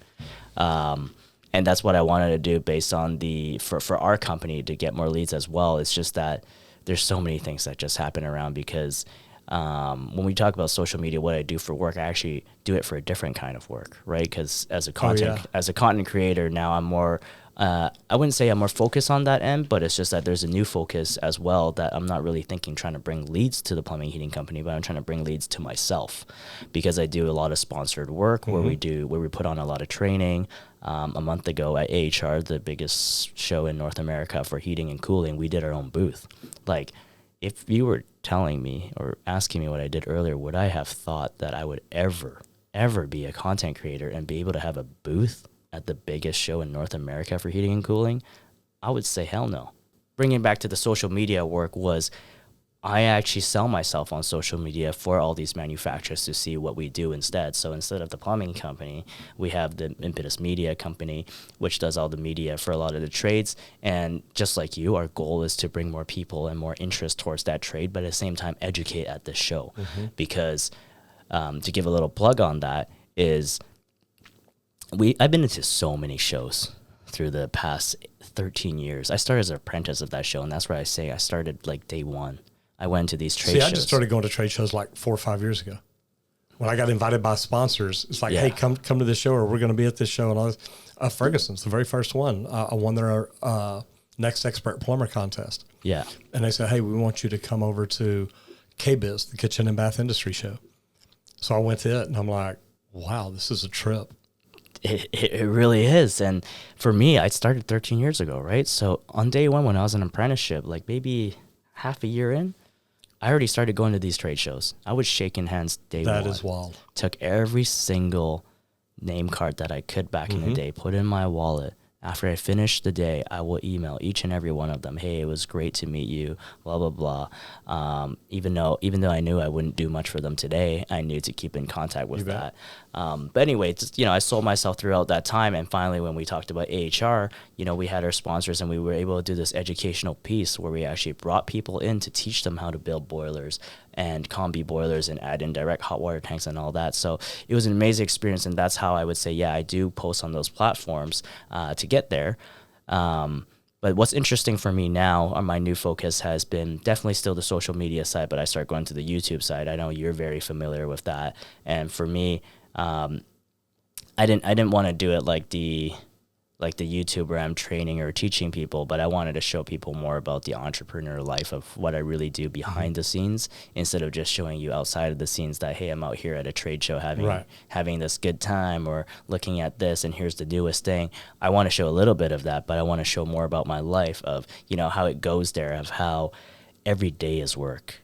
And that's what I wanted to do based on for our company to get more leads as well. It's just that there's so many things that just happen around, because when we talk about social media, what I do for work, I actually do it for a different kind of work, right? Because as a content creator now, I'm more, I wouldn't say I'm more focused on that end, but it's just that there's a new focus as well, that I'm not really trying to bring leads to the plumbing heating company, but I'm trying to bring leads to myself, because I do a lot of sponsored work where we put on a lot of training. A month ago at AHR, the biggest show in North America for heating and cooling, we did our own booth. Like, if you were telling me or asking me what I did earlier, would I have thought that I would ever be a content creator and be able to have a booth at the biggest show in North America for heating and cooling? I would say hell no. Bringing back to the social media work was, I actually sell myself on social media for all these manufacturers to see what we do instead. So instead of the plumbing company, we have the Impetus Media company, which does all the media for a lot of the trades. And just like you, our goal is to bring more people and more interest towards that trade, but at the same time, educate at the show. Because to give a little plug on that is, I've been into so many shows through the past 13 years. I started as an apprentice of that show, and that's where I say I started like day one. I went to these trade shows. I just started going to trade shows like 4 or 5 years ago. When I got invited by sponsors, it's like, hey, come to this show, or we're going to be at this show. And all this. Ferguson's the very first one. I won their Next Expert Plumber contest. Yeah. And they said, hey, we want you to come over to KBIZ, the Kitchen and Bath Industry Show. So I went to it, and I'm like, wow, this is a trip. It really is. And for me, I started 13 years ago, right? So on day one, when I was in an apprenticeship, like maybe half a year in, I already started going to these trade shows. I was shaking hands day one. That is wild. Took every single name card that I could back in the day, put in my wallet. After I finish the day, I will email each and every one of them, hey, it was great to meet you, blah, blah, blah. Even though I knew I wouldn't do much for them today, I knew to keep in contact with that. But anyway, just, I sold myself throughout that time. And finally, when we talked about AHR, we had our sponsors, and we were able to do this educational piece where we actually brought people in to teach them how to build boilers and combi boilers and add in direct hot water tanks and all that. So it was an amazing experience, and that's how I would say, yeah, I do post on those platforms to get there. But what's interesting for me now, on my new focus, has been definitely still the social media side, but I start going to the YouTube side. I know you're very familiar with that, and for me, I didn't want to do it like the YouTube where I'm training or teaching people, but I wanted to show people more about the entrepreneur life of what I really do behind the scenes, instead of just showing you outside of the scenes that, hey, I'm out here at a trade show having this good time, or looking at this, and here's the newest thing. I want to show a little bit of that, but I want to show more about my life of, how it goes there, of how every day is work.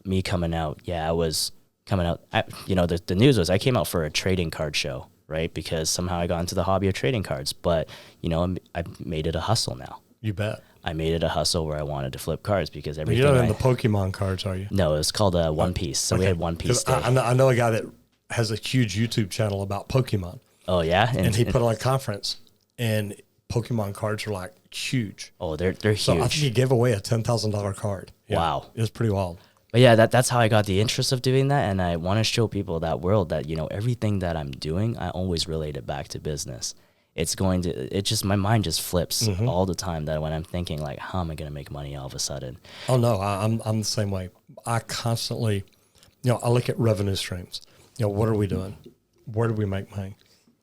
Me coming out, I was coming out, the news was I came out for a trading card show, right? Because somehow I got into the hobby of trading cards, but I made it a hustle now. You bet. I made it a hustle where I wanted to flip cards, because everything. You're not in the Pokemon cards, are you? No, it was called a One Piece. So we had One Piece Day. I know a guy that has a huge YouTube channel about Pokemon. Oh yeah, and he put on a conference, and Pokemon cards are like huge. Oh, they're huge. So I think he gave away a $10,000 card. Yeah, wow, it was pretty wild. But yeah, that's how I got the interest of doing that, and I want to show people that world that, everything that I'm doing, I always relate it back to business. My mind just flips all the time, that when I'm thinking like, how am I going to make money all of a sudden? Oh no, I'm the same way. I constantly, I look at revenue streams. What are we doing? Where do we make money?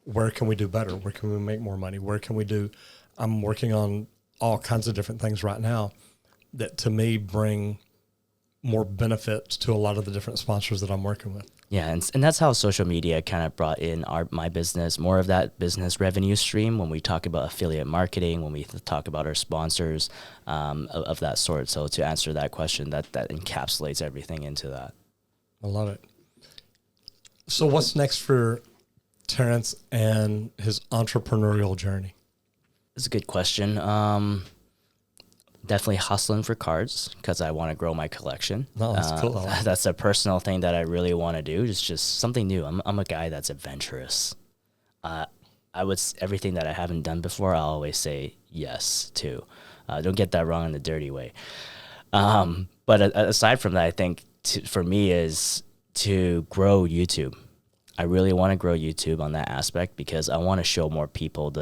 Where can we do better? Where can we make more money? I'm working on all kinds of different things right now that to me bring more benefits to a lot of the different sponsors that I'm working with. Yeah, and that's how social media kind of brought in my business, more of that business revenue stream when we talk about affiliate marketing, when we talk about our sponsors, of that sort. So to answer that question, that encapsulates everything into that. I love it. So what's next for Terrence and his entrepreneurial journey? It's a good question. Definitely hustling for cards because I want to grow my collection. No, that's cool. That's a personal thing that I really want to do. It's just something new. I'm a guy that's adventurous. Everything that I haven't done before, I'll always say yes to. Don't get that wrong in the dirty way. But aside from that, I think for me is to grow YouTube. I really want to grow YouTube on that aspect because I want to show more people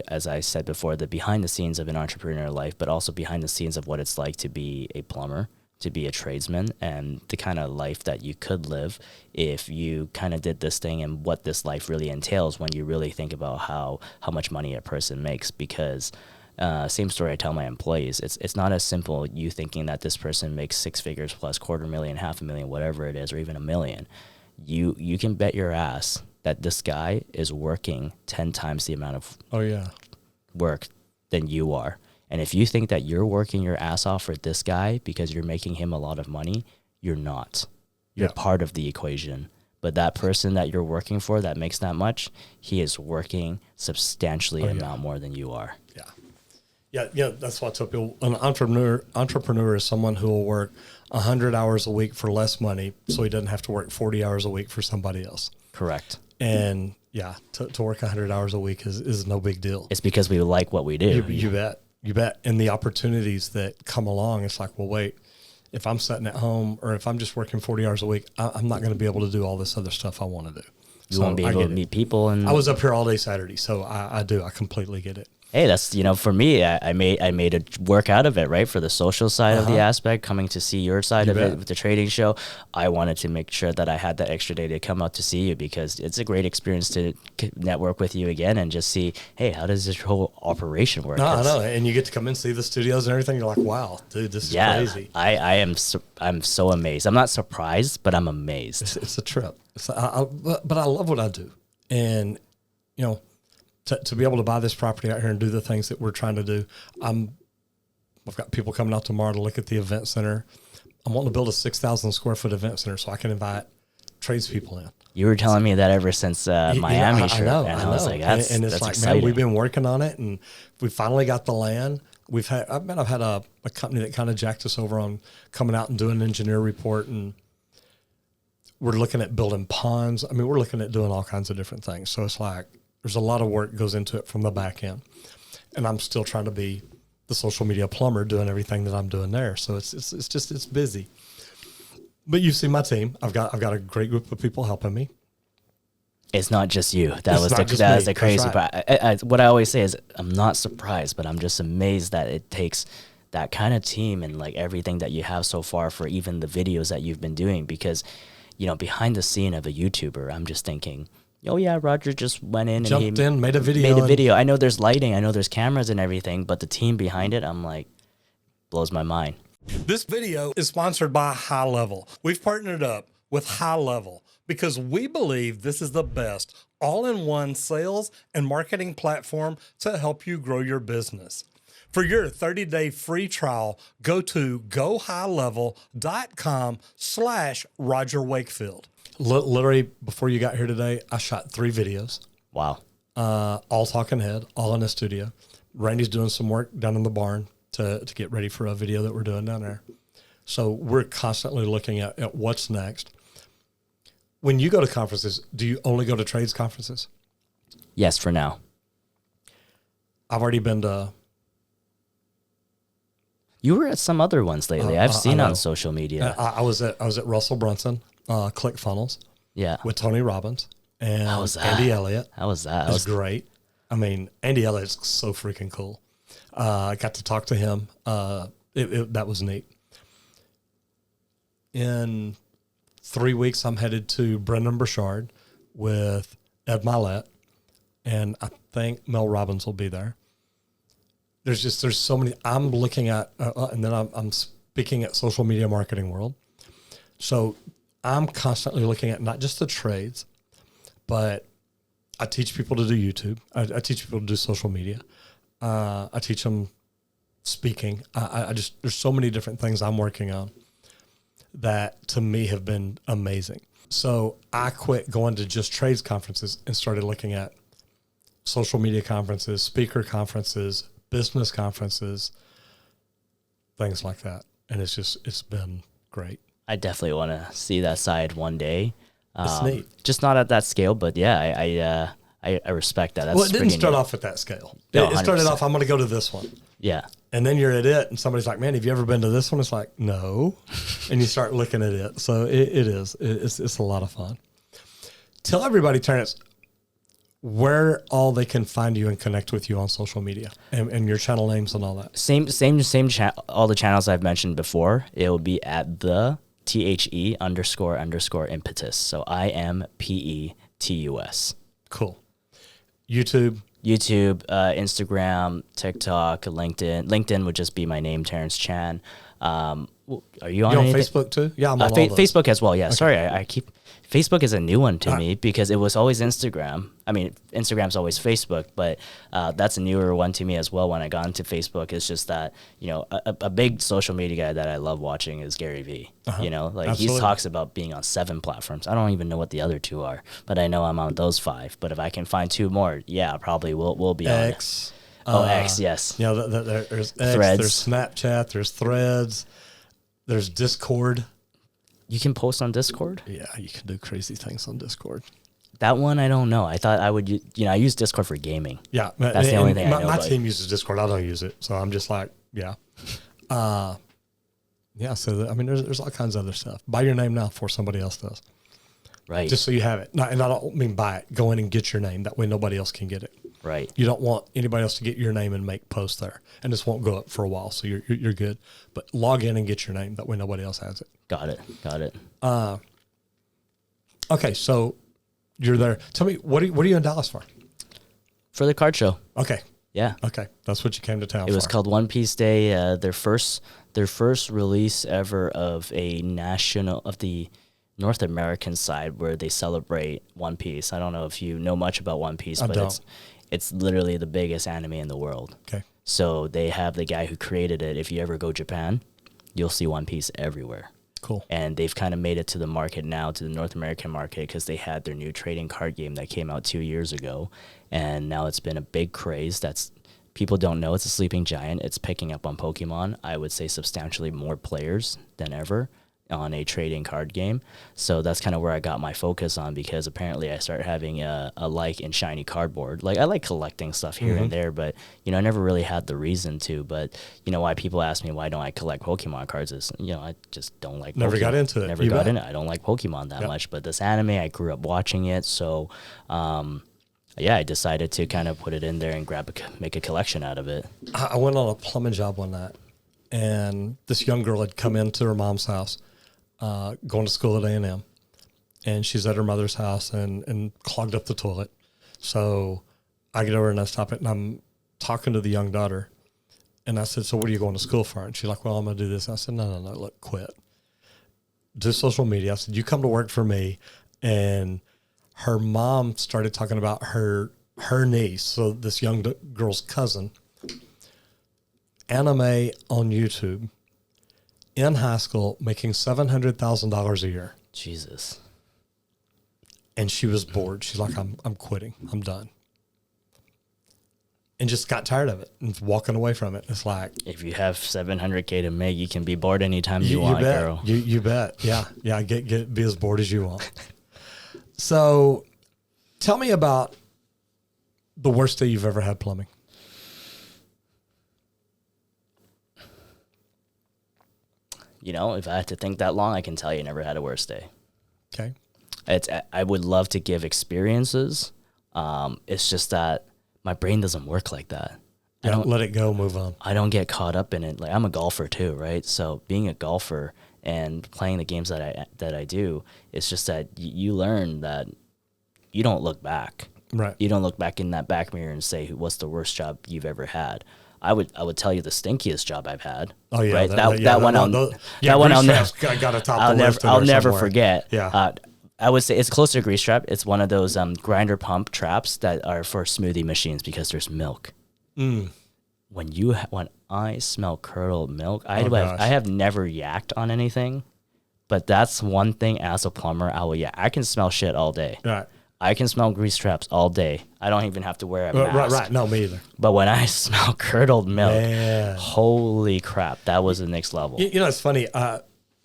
as I said before, the behind the scenes of an entrepreneur life, but also behind the scenes of what it's like to be a plumber, to be a tradesman, and the kind of life that you could live if you kind of did this thing and what this life really entails when you really think about how much money a person makes. Because same story I tell my employees, it's not as simple you thinking that this person makes 6 figures plus, $250,000, $500,000, whatever it is, or even $1 million. You can bet your ass that this guy is working 10 times the amount of work than you are. And if you think that you're working your ass off for this guy because you're making him a lot of money, you're not. You're part of the equation. But that person that you're working for that makes that much, he is working substantially amount more than you are. Yeah, that's what I tell people. An entrepreneur is someone who will work 100 hours a week for less money so he doesn't have to work 40 hours a week for somebody else. Correct. And to work 100 hours a week is no big deal. It's because we like what we do. You bet. And the opportunities that come along, it's like, well, wait, if I'm sitting at home or if I'm just working 40 hours a week, I'm not going to be able to do all this other stuff I want to do. You won't be able to meet people. And I was up here all day Saturday, so I completely get it. Hey, that's, for me, I made a work out of it, right? For the social side of the aspect, coming to see your side of it with the trading show. I wanted to make sure that I had that extra day to come out to see you because it's a great experience to network with you again and just see, hey, how does this whole operation work? No, I know. And you get to come and see the studios and everything. You're like, wow, dude, this is crazy. I'm so amazed. I'm not surprised, but I'm amazed. It's a trip. But I love what I do. And, to be able to buy this property out here and do the things that we're trying to do, I've got people coming out tomorrow to look at the event center. I'm wanting to build a 6,000 square foot event center so I can invite tradespeople in. You were telling me that ever since Miami trip, and I was like, that's like, exciting. Man, we've been working on it, and we finally got the land. I've had a company that kind of jacked us over on coming out and doing an engineer report, and we're looking at building ponds. I mean, we're looking at doing all kinds of different things. So it's like, there's a lot of work goes into it from the back end. And I'm still trying to be the social media plumber doing everything that I'm doing there. So it's busy. But you see my team. I've got a great group of people helping me. It's not just you. That was the crazy part. What I always say is I'm not surprised, but I'm just amazed that it takes that kind of team and like everything that you have so far for even the videos that you've been doing. Because, behind the scene of a YouTuber, I'm just thinking, oh yeah, Roger just went in and made a video. I know there's lighting, I know there's cameras and everything, but the team behind it, I'm like, blows my mind. This video is sponsored by High Level. We've partnered up with High Level because we believe this is the best all-in-one sales and marketing platform to help you grow your business. For your 30-day free trial, go to gohighlevel.com/Roger Wakefield. Literally, before you got here today, I shot 3 videos. Wow. All talking head, all in the studio. Randy's doing some work down in the barn to get ready for a video that we're doing down there. So we're constantly looking at what's next. When you go to conferences, do you only go to trades conferences? Yes, for now. I've already been to... You were at some other ones lately. I've seen on social media. I was at Russell Brunson. ClickFunnels, with Tony Robbins and Andy Elliott. How was that? It was great. I mean, Andy Elliott's so freaking cool. I got to talk to him. That was neat. In 3 weeks, I'm headed to Brendan Burchard with Ed Milet, and I think Mel Robbins will be there. There's so many. I'm looking at, and then I'm speaking at Social Media Marketing World. So I'm constantly looking at not just the trades, but I teach people to do YouTube. I teach people to do social media. I teach them speaking. I just, there's so many different things I'm working on that to me have been amazing. So I quit going to just trades conferences and started looking at social media conferences, speaker conferences, business conferences, things like that. And it's been great. I definitely want to see that side one day. It's neat. Just not at that scale, but yeah, I respect that. That's Well, it didn't pretty start neat. off at that scale. No, It started 100%. off, I'm going to go to this one. Yeah. And then you're at it, and somebody's like, man, have you ever been to this one? It's like, no. And you start looking at it. So it's a lot of fun. Tell everybody, Terrence, where all they can find you and connect with you on social media and your channel names and all that. Same all the channels I've mentioned before. It will be at the THE__ impetus. So IMPETUS. Cool. YouTube. Instagram, TikTok, LinkedIn. LinkedIn would just be my name, Terrence Chan. Are you on, You on anything? Facebook too? Yeah, I'm on all those. Facebook as well. Yeah, sorry, I keep Facebook is a new one to me because it was always Instagram. I mean, Instagram's always Facebook, but that's a newer one to me as well. When I got into Facebook, it's just that a big social media guy that I love watching is Gary Vee. Like Absolutely. he talks about being on 7 platforms. I don't even know what the other 2 are, but I know I'm on those 5. But if I can find 2 more, yeah, probably we'll be on X. X, yes. There's X, Threads. there's Snapchat, there's Threads, there's Discord. You can post on Discord? Yeah, you can do crazy things on Discord. That one, I don't know. I thought I would, I use Discord for gaming. Yeah, That's the only thing I know My about team uses Discord. I don't use it, so I'm just like, yeah, yeah. So I mean, there's all kinds of other stuff. Buy your name now before somebody else does, Right. just so you have it. And I don't mean buy it. Go in and get your name. That way, nobody else can get it. Right. You don't want anybody else to get your name and make posts there, and this won't go up for a while. So you're good. But log in and get your name. That way, nobody else has it. Got it. Okay, so you're there. Tell me, what are you in Dallas for? For the card show. Okay, Yeah. that's what you came to town for. It was called One Piece Day. Their first release ever of the North American side where they celebrate One Piece. I don't know if you know much about One Piece, but it's literally the biggest anime in the world. Okay. So they have the guy who created it. If you ever go Japan, you'll see One Piece everywhere. Cool. And they've kind of made it to the market now, to the North American market, because they had their new trading card game that came out 2 years ago. And now it's been a big craze. People don't know it's a sleeping giant. It's picking up on Pokemon. I would say substantially more players than ever on a trading card game. So that's kind of where I got my focus on, because apparently I started having a like in shiny cardboard. Like I like collecting stuff here and there, but I never really had the reason to. But why people ask me why don't I collect Pokemon cards is I just don't like Never Pokemon. got into it. Never You got bet. into it. I don't like Pokemon that much. But this anime, I grew up watching it, so I decided to kind of put it in there and make a collection out of it. I went on a plumbing job one night, and this young girl had come into her mom's house, going to school at A&M, and she's at her mother's house and clogged up the toilet. So I get over and I stop it, and I'm talking to the young daughter, and I said, so what are you going to school for? And she's like, well, I'm going to do this. I said, no, look, quit. Do social media. I said, you come to work for me. And her mom started talking about her niece, so this young girl's cousin, anime on YouTube, in high school, making $700,000 a year. Jesus. And she was bored. She's like, I'm quitting. I'm done. And just got tired of it and walking away from it. It's like, If you have $700K to make, you can be bored anytime you want, bet. girl. You bet. Yeah. Get be as bored as you want. So, tell me about the worst day you've ever had plumbing. If I had to think that long, I can tell you I never had a worse day. Okay. I would love to give experiences. It's just that my brain doesn't work like that. Yeah, let it go, move on. I don't get caught up in it. Like I'm a golfer too, right? So being a golfer and playing the games that I do, it's just that you learn that you don't look back. Right. You don't look back in that back mirror and say, what's the worst job you've ever had? I would tell you the stinkiest job I've had. Oh yeah, right. That one I'll got to top I'll the never list in I'll there never somewhere. forget. Yeah. I would say it's close to a grease trap. It's one of those grinder pump traps that are for smoothie machines because there's milk. When I smell curdled milk, I have never yacked on anything, but that's one thing as a plumber I can smell shit all day. Right. I can smell grease traps all day. I don't even have to wear a mask. Right. No, me either. But when I smell curdled milk, Man. holy crap, that was the next level. You know, it's funny. I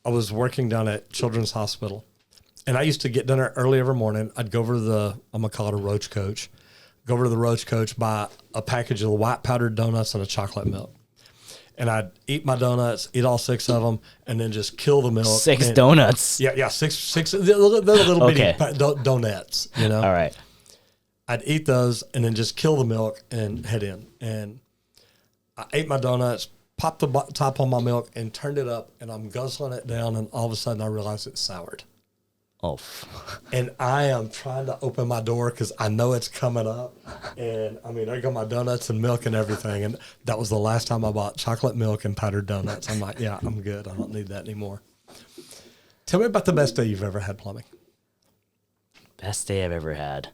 was working down at Children's Hospital, and I used to get dinner early every morning. I'd go over to I'm going to call it a Roach Coach. Go over to the Roach Coach, buy a package of white powdered donuts and a chocolate milk. And I'd eat my donuts, eat all 6 of them, and then just kill the milk. 6 donuts? Yeah, six the little Okay. bitty donuts, you know? All right. I'd eat those and then just kill the milk and head in. And I ate my donuts, popped the top on my milk, and turned it up, and I'm guzzling it down, and all of a sudden I realized it's soured. Oh. And I am trying to open my door because I know it's coming up. And I mean, I got my donuts and milk and everything. And that was the last time I bought chocolate milk and powdered donuts. I'm like, yeah, I'm good. I don't need that anymore. Tell me about the best day you've ever had plumbing. Best day I've ever had.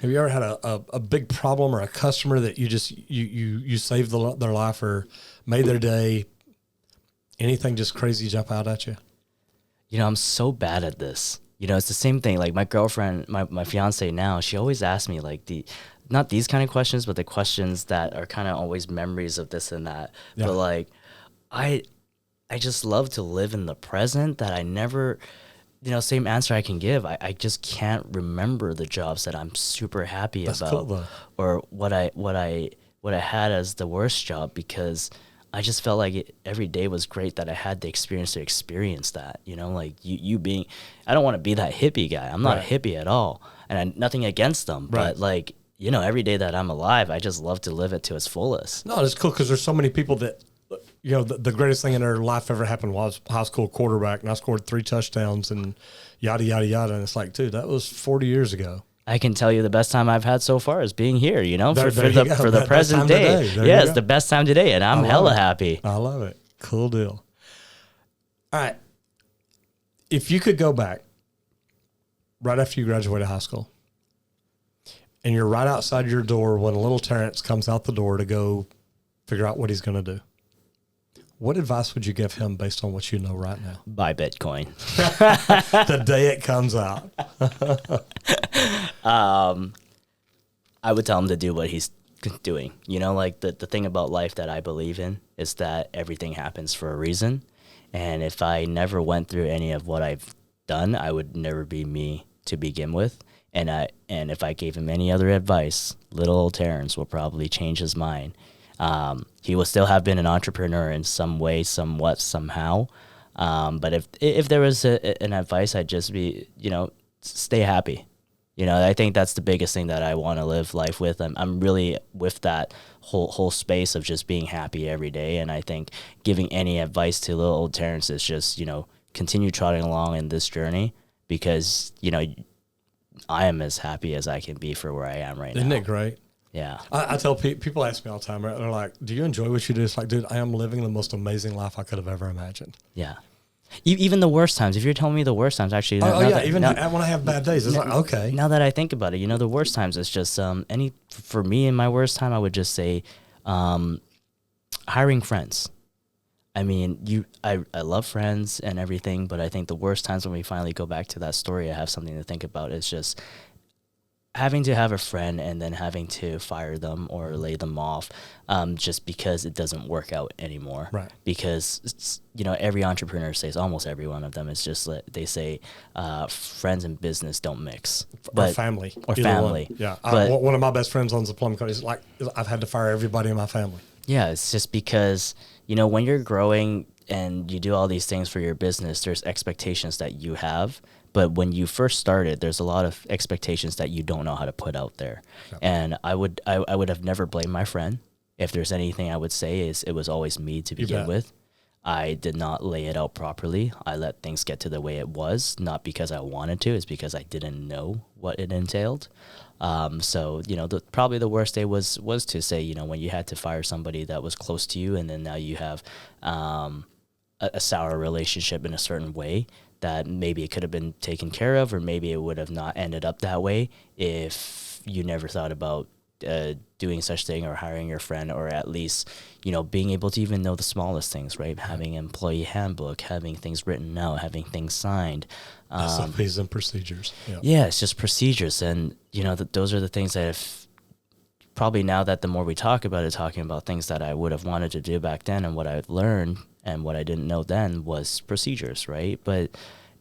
Have you ever had a big problem or a customer that you just, you saved their life or made their day? Anything just crazy jump out at you? You know, I'm so bad at this. You know, it's the same thing. Like my girlfriend, my fiance now, she always asks me like not these kind of questions, but the questions that are kind of always memories of this and that. Yeah. But like, I just love to live in the present that I never, you know, same answer I can give. I just can't remember the jobs that I'm super happy That's about cool, though. Or what I had as the worst job because I just felt like every day was great that I had the experience to experience that, you know, like you being, I don't want to be that hippie guy. I'm not a hippie at all. And nothing against them, but like, you know, every day that I'm alive, I just love to live it to its fullest. No, it's cool because there's so many people that, you know, the greatest thing in their life ever happened was high school quarterback, and I scored 3 touchdowns and yada, yada, yada. And it's like, dude, that was 40 years ago. I can tell you the best time I've had so far is being here, you know, for the present day. Yeah, it's the best time today, and I'm hella happy. I love it. Cool deal. All right. If you could go back right after you graduated high school, and you're right outside your door when little Terrence comes out the door to go figure out what he's going to do, what advice would you give him based on what you know right now? Buy Bitcoin. The day it comes out. I would tell him to do what he's doing. You know, like the thing about life that I believe in is that everything happens for a reason. And if I never went through any of what I've done, I would never be me to begin with. And if I gave him any other advice, little old Terrence will probably change his mind. He will still have been an entrepreneur in some way, somewhat, somehow. But if there was an advice, I'd just be, you know, stay happy. You know, I think that's the biggest thing that I want to live life with. I'm really with that whole space of just being happy every day. And I think giving any advice to little old Terrence is just, you know, continue trotting along in this journey because, you know, I am as happy as I can be for where I am right now. Isn't it great? Yeah. I tell people ask me all the time, right? They're like, do you enjoy what you do? It's like, dude, I am living the most amazing life I could have ever imagined. Yeah. Even the worst times, if you're telling me the worst times, actually. Even when I have bad days, it's like, okay. Now that I think about it, you know, the worst times, it's just, for me in my worst time, I would just say, hiring friends. I mean, I love friends and everything, but I think the worst times when we finally go back to that story, I have something to think about. It's just having to have a friend and then having to fire them or lay them off just because it doesn't work out anymore. Right. Because, it's, you know, every entrepreneur says, almost every one of them, is just they say friends and business don't mix. Or family. Or family. One. Yeah. One of my best friends owns a plumbing company. It's like, I've had to fire everybody in my family. Yeah, it's just because, you know, when you're growing and you do all these things for your business, there's expectations that you have. But when you first started, there's a lot of expectations that you don't know how to put out there. Yep. And I would have never blamed my friend. If there's anything I would say is it was always me to begin with. I did not lay it out properly. I let things get to the way it was, not because I wanted to, it's because I didn't know what it entailed. So, probably the worst day was to say, when you had to fire somebody that was close to you, and then now you have a sour relationship in a certain way that maybe it could have been taken care of, or maybe it would have not ended up that way if you never thought about doing such thing, or hiring your friend, or at least, being able to even know the smallest things, right? Having an employee handbook, having things written out, having things signed. SOPs and procedures. Yep. Yeah, it's just procedures. And, those are the things that if probably now that the more we talk about it, talking about things that I would have wanted to do back then, and what I've learned and what I didn't know then was procedures, right? But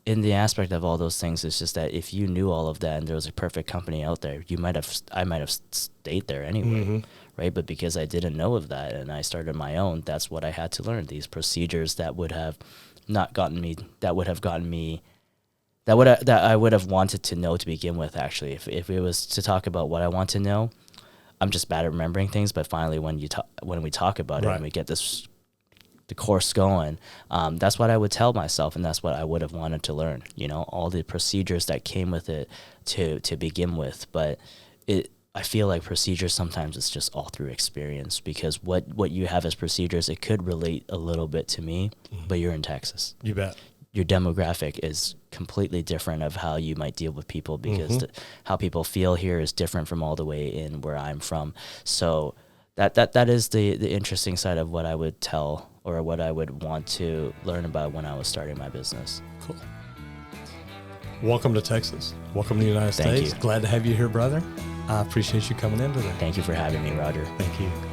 in the aspect of all those things, it's just that if you knew all of that and there was a perfect company out there, I might have stayed there anyway, right? But because I didn't know of that and I started my own, that's what I had to learn. These procedures that would have not gotten me, that I would have wanted to know to begin with. Actually, if it was to talk about what I want to know, I'm just bad at remembering things. But finally, when we talk about it and we get the course going, that's what I would tell myself, and that's what I would have wanted to learn. All the procedures that came with it to begin with. But I feel like procedures sometimes it's just all through experience, because what you have as procedures, it could relate a little bit to me, but you're in Texas. You bet. Your demographic is completely different of how you might deal with people, because how people feel here is different from all the way in where I'm from. So that is the interesting side of what I would tell, or what I would want to learn about when I was starting my business. Cool. Welcome to Texas. Welcome to the United Thank States. you. Glad to have you here, brother. I appreciate you coming in today. Thank you for having me, Roger. Thank you.